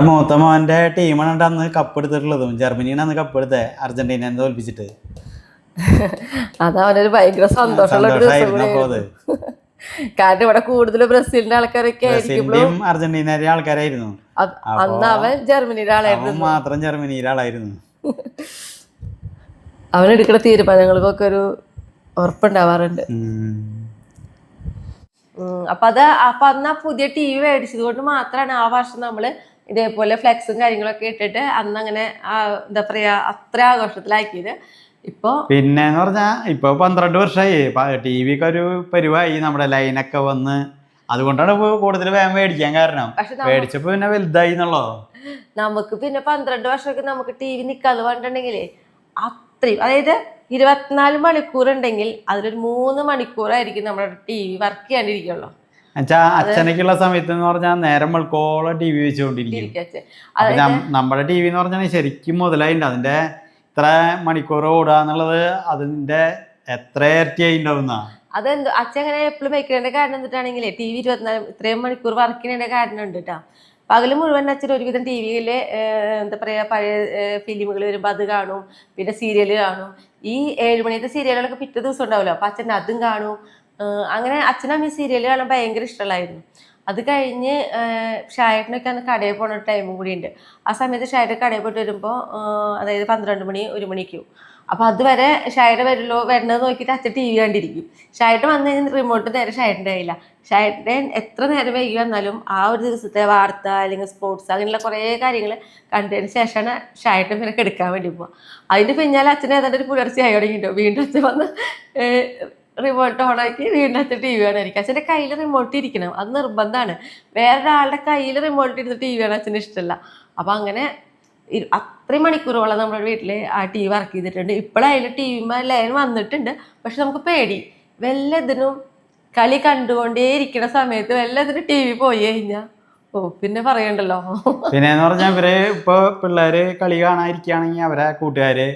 മൂത്ത മോന്റെ ടീമാണ് അന്ന് കപ്പ് എടുത്തിട്ടുള്ളതും. ജർമ്മനിയാണ് അന്ന് കപ്പ് എടുത്തത്, അർജന്റീന തോൽപ്പിച്ചിട്ട്. അതവനൊരു ഭയങ്കര സന്തോഷമുള്ള കാരണം ഇവിടെ കൂടുതൽ ബ്രസീലിന്റെ ആൾക്കാരൊക്കെ ആയിരിക്കും, അർജന്റീനയിലെ ആൾക്കാരായിരുന്നു. അന്ന് അവൻ ജർമ്മനിയുടെ ആളായിരുന്നു, മാത്രം ജർമ്മനിയിലെ ആളായിരുന്നു. അവനെടുക്കുന്ന തീരുമാനങ്ങൾക്കൊക്കെ ഒരു ഉറപ്പുണ്ടാവാറുണ്ട്. അപ്പൊ അന്ന് ആ പുതിയ ടി വി മേടിച്ചത് കൊണ്ട് മാത്രമാണ് ആ വർഷം നമ്മള് ഇതേപോലെ ഫ്ലെക്സും കാര്യങ്ങളൊക്കെ ഇട്ടിട്ട് അന്ന് അങ്ങനെ എന്താ പറയാ അത്ര ആഘോഷത്തിലാക്കിയത്. ഇപ്പൊ പിന്നെന്ന് പറഞ്ഞാ ഇപ്പൊ 12 വർഷമായി ടി വിക്ക് ഒരു പരിവായി, നമ്മുടെ ലൈനൊക്കെ വന്ന്. അതുകൊണ്ടാണ് ഇപ്പൊ കൂടുതൽ വേഗം മേടിക്കാൻ കാരണം. മേടിച്ചപ്പോ പിന്നെ വലുതായി എന്നുള്ളതോ. നമുക്ക് പിന്നെ 12 വർഷമൊക്കെ നമുക്ക് ടി വി നിക്കാന്ന് പറഞ്ഞിട്ടുണ്ടെങ്കിലേ അത്രയും, അതായത് 24 മണിക്കൂർ ഉണ്ടെങ്കിൽ അതിലൊരു 3 മണിക്കൂറായിരിക്കും നമ്മുടെ ടി വി വർക്ക് ചെയ്യാണ്ടിരിക്കുള്ളൂ. അച്ഛനൊക്കെയുള്ള സമയത്ത് എന്ന് പറഞ്ഞാൽ നേരം വെളുക്കോളം ടി വി വെച്ചുകൊണ്ടിരിക്കും. നമ്മുടെ ടി വി എന്ന് പറഞ്ഞാൽ ശരിക്കും മുതലായിട്ടുണ്ട്. അതിന്റെ ഇത്ര മണിക്കൂർ ഓടുക എന്നുള്ളത് അതിന്റെ എത്ര ഇരട്ടിയായി ഉണ്ടാവുന്ന. അതെന്തോ അച്ഛൻ അങ്ങനെ എപ്പോഴും വെക്കേണ്ട കാരണം എന്നിട്ടാണെങ്കിലേ ടി വി 24 ഇത്രയും മണിക്കൂർ വർക്ക് ചെയ്യേണ്ട കാരണം ഉണ്ട് കേട്ടോ. പകല് മുഴുവൻ അച്ഛൻ ഒരുവിധം ടി വിയില് എന്താ പറയാ പഴയ ഫിലിമുകൾ വരുമ്പോൾ അത് കാണും, പിന്നെ സീരിയല് കാണും. ഈ 7 മണിയത്തെ സീരിയലുകളൊക്കെ പിറ്റേ ദിവസം ഉണ്ടാവുമല്ലോ, അപ്പൊ അച്ഛൻ അതും കാണും. അങ്ങനെ അച്ഛനും ഈ സീരിയല് കാണാൻ ഭയങ്കര ഇഷ്ടമുള്ളായിരുന്നു. അത് കഴിഞ്ഞ് ഷായേട്ടനൊക്കെ അന്ന് കടയിൽ പോണ ടൈമും കൂടി ഉണ്ട്. ആ സമയത്ത് ഷായേട്ടൻ കടയിൽ പോയിട്ട് വരുമ്പോൾ അതായത് 12 മണി 1 മണിക്കും. അപ്പൊ അതുവരെ ഷായേട്ടൻ വരുന്നത് നോക്കിയിട്ട് അച്ഛൻ ടി വി കണ്ടിരിക്കും. ഷായേട്ടൻ വന്നു കഴിഞ്ഞാൽ റിമോട്ട് നേരെ ഷായേട്ടൻ്റെ കയ്യില്ല. ഷായേട്ടൻ എത്ര നേരം വൈകി വന്നാലും ആ ഒരു ദിവസത്തെ വാർത്ത അല്ലെങ്കിൽ സ്പോർട്സ് അങ്ങനെയുള്ള കുറേ കാര്യങ്ങൾ കണ്ടതിന് ശേഷമാണ് ഷായേട്ടൻ പിന്നെ എടുക്കാൻ വേണ്ടി പോവുക. അതിന്റെ പിന്നാലെ അച്ഛനെ ഏതാണ്ട് ഒരു പുലർച്ചെ ആയി തുടങ്ങിയിട്ടുണ്ടോ, വീണ്ടും അച്ഛൻ വന്ന് റിമോട്ട് ഓണാക്കി വീണ്ടും അച്ഛൻ ടി വി കാണായിരിക്കും. അച്ഛൻ്റെ കയ്യിൽ റിമോട്ട് ഇരിക്കണം, അത് നിർബന്ധമാണ്. വേറൊരാളുടെ കയ്യിൽ റിമോട്ട് ഇരുന്ന് ടി വി കാണാൻ അച്ഛന് ഇഷ്ടമല്ല. അപ്പൊ അങ്ങനെ അത്രയും മണിക്കൂറോളം നമ്മുടെ വീട്ടിൽ ആ ടി വി വർക്ക് ചെയ്തിട്ടുണ്ട്. ഇപ്പോഴായാലും ടി വി ലൈൻ വന്നിട്ടുണ്ട്. പക്ഷെ നമുക്ക് പേടി, വല്ല ഇതിനും കളി കണ്ടുകൊണ്ടേ ഇരിക്കുന്ന സമയത്ത് വല്ല ഇതിന് ടി വി പോയി കഴിഞ്ഞാൽ പിന്നെ പറയണ്ടല്ലോ. പിന്നെന്ന് പറഞ്ഞാൽ ഇവര് ഇപ്പൊ പിള്ളേര് കളി കാണാതിരിക്കുകയാണെങ്കിൽ അവരെ കൂട്ടുകാര്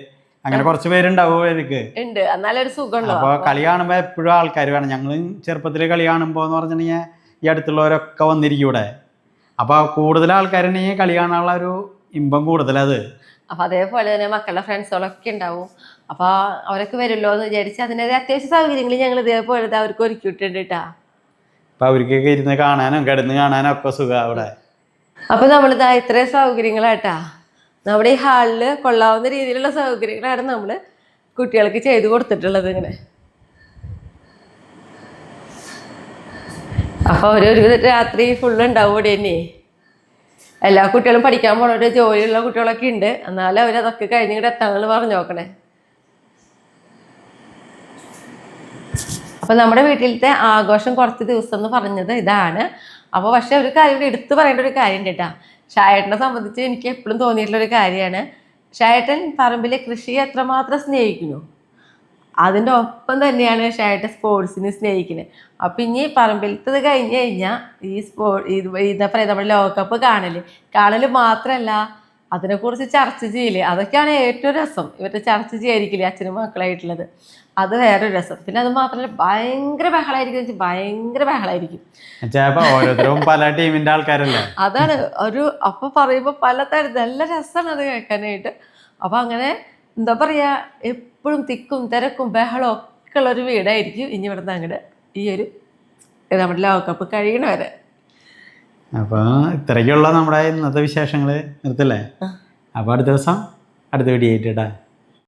അങ്ങനെ കുറച്ച് പേരുണ്ടാവും അവർക്ക് ഉണ്ട്, എന്നാലൊരു സുഖമുണ്ടോ. അപ്പൊ കളി കാണുമ്പോ എപ്പോഴും ആൾക്കാർ വേണം. ഞങ്ങള് ചെറുപ്പത്തില് കളി കാണുമ്പോ എന്ന് പറഞ്ഞിട്ടുണ്ടെങ്കിൽ ഈ അടുത്തുള്ളവരൊക്കെ വന്നിരിക്കും ഇവിടെ. അപ്പൊ കൂടുതൽ ആൾക്കാരുണ്ടെങ്കിൽ കളി കാണാനുള്ള ഒരു ഇമ്പം കൂടുതലത്. അപ്പൊ അതേപോലെ തന്നെ മക്കളുടെ ഫ്രണ്ട്സുകളൊക്കെ ഉണ്ടാവും. അപ്പൊ അവരൊക്കെ വരുമല്ലോ എന്ന് വിചാരിച്ച് അതിൻ്റെ അത്യാവശ്യ സൗകര്യങ്ങൾ ഞങ്ങൾ ഇതേപോലെ അവർക്ക് ഒരുക്കിയിട്ടുണ്ട് കേട്ടാ. അപ്പൊ അവർക്കൊക്കെ ഇരുന്ന് കാണാനും കിടന്ന് കാണാനും ഒക്കെ സുഖം അവിടെ. അപ്പൊ നമ്മളിതാ ഇത്രയും സൗകര്യങ്ങളാട്ടാ നമ്മുടെ ഈ ഹാളില് കൊള്ളാവുന്ന രീതിയിലുള്ള സൗകര്യങ്ങളാണ് നമ്മൾ കുട്ടികൾക്ക് ചെയ്തു കൊടുത്തിട്ടുള്ളത്. ഇങ്ങനെ അപ്പൊ ഒരു രാത്രി ഫുള്ള് ഉണ്ടാവും ഇവിടെ തന്നെ. എല്ലാ കുട്ടികളും പഠിക്കാൻ പോണൊരു ജോലിയുള്ള കുട്ടികളൊക്കെ ഉണ്ട്, എന്നാലും അവരതൊക്കെ കഴിഞ്ഞിട്ട് എത്താമെന്ന് പറഞ്ഞു നോക്കണേ. അപ്പൊ നമ്മുടെ വീട്ടിലത്തെ ആഘോഷം കുറച്ച് ദിവസം എന്ന് പറഞ്ഞത് ഇതാണ്. അപ്പോൾ പക്ഷെ ഒരു കാര്യം എടുത്തു പറയേണ്ട ഒരു കാര്യം ഉണ്ട് കേട്ടോ. ഷായേട്ടനെ സംബന്ധിച്ച് എനിക്ക് എപ്പോഴും തോന്നിയിട്ടുള്ള ഒരു കാര്യമാണ്, ഷായേട്ടൻ പറമ്പിലെ കൃഷിയെ എത്രമാത്രം സ്നേഹിക്കുന്നു അതിൻ്റെ ഒപ്പം തന്നെയാണ് ഷായേട്ടൻ സ്പോർട്സിനെ സ്നേഹിക്കുന്നത്. അപ്പം ഇനി പറമ്പിലത്തത് കഴിഞ്ഞ് കഴിഞ്ഞാൽ എന്താ പറയുക നമ്മുടെ ലോകകപ്പ് കാണല് മാത്രമല്ല അതിനെക്കുറിച്ച് ചർച്ച ചെയ്യില്ലേ, അതൊക്കെയാണ് ഏറ്റവും രസം. ഇവരുടെ ചർച്ച ചെയ്യായിരിക്കില്ലേ അച്ഛനും മക്കളായിട്ടുള്ളത്, അത് വേറൊരു രസം. പിന്നെ അത് മാത്രമല്ല ഭയങ്കര ബഹളമായിരിക്കും, ഭയങ്കര ബഹളമായിരിക്കും. ഓരോരുത്തരും പല ടീമിന്റെ ആൾക്കാരല്ലേ, അതാണ് ഒരു അപ്പൊ പറയുമ്പോൾ പലതരം നല്ല രസമാണ് അത് കേൾക്കാനായിട്ട്. അപ്പൊ അങ്ങനെ എന്താ പറയാ എപ്പോഴും തിക്കും തിരക്കും ബഹളവും ഒക്കെ ഉള്ളൊരു വീടായിരിക്കും ഇനി ഇവിടുന്ന് അങ്ങോട്ട് ഈ ഒരു നമ്മുടെ ലോകകപ്പ് കഴിയണ വരെ. അപ്പോൾ ഇത്രയ്ക്കുള്ള നമ്മുടെ ഇന്നത്തെ വിശേഷങ്ങൾ നിർത്തല്ലേ. അപ്പോൾ അടുത്ത ദിവസം അടുത്ത വീഡിയോ ആയിട്ടാ.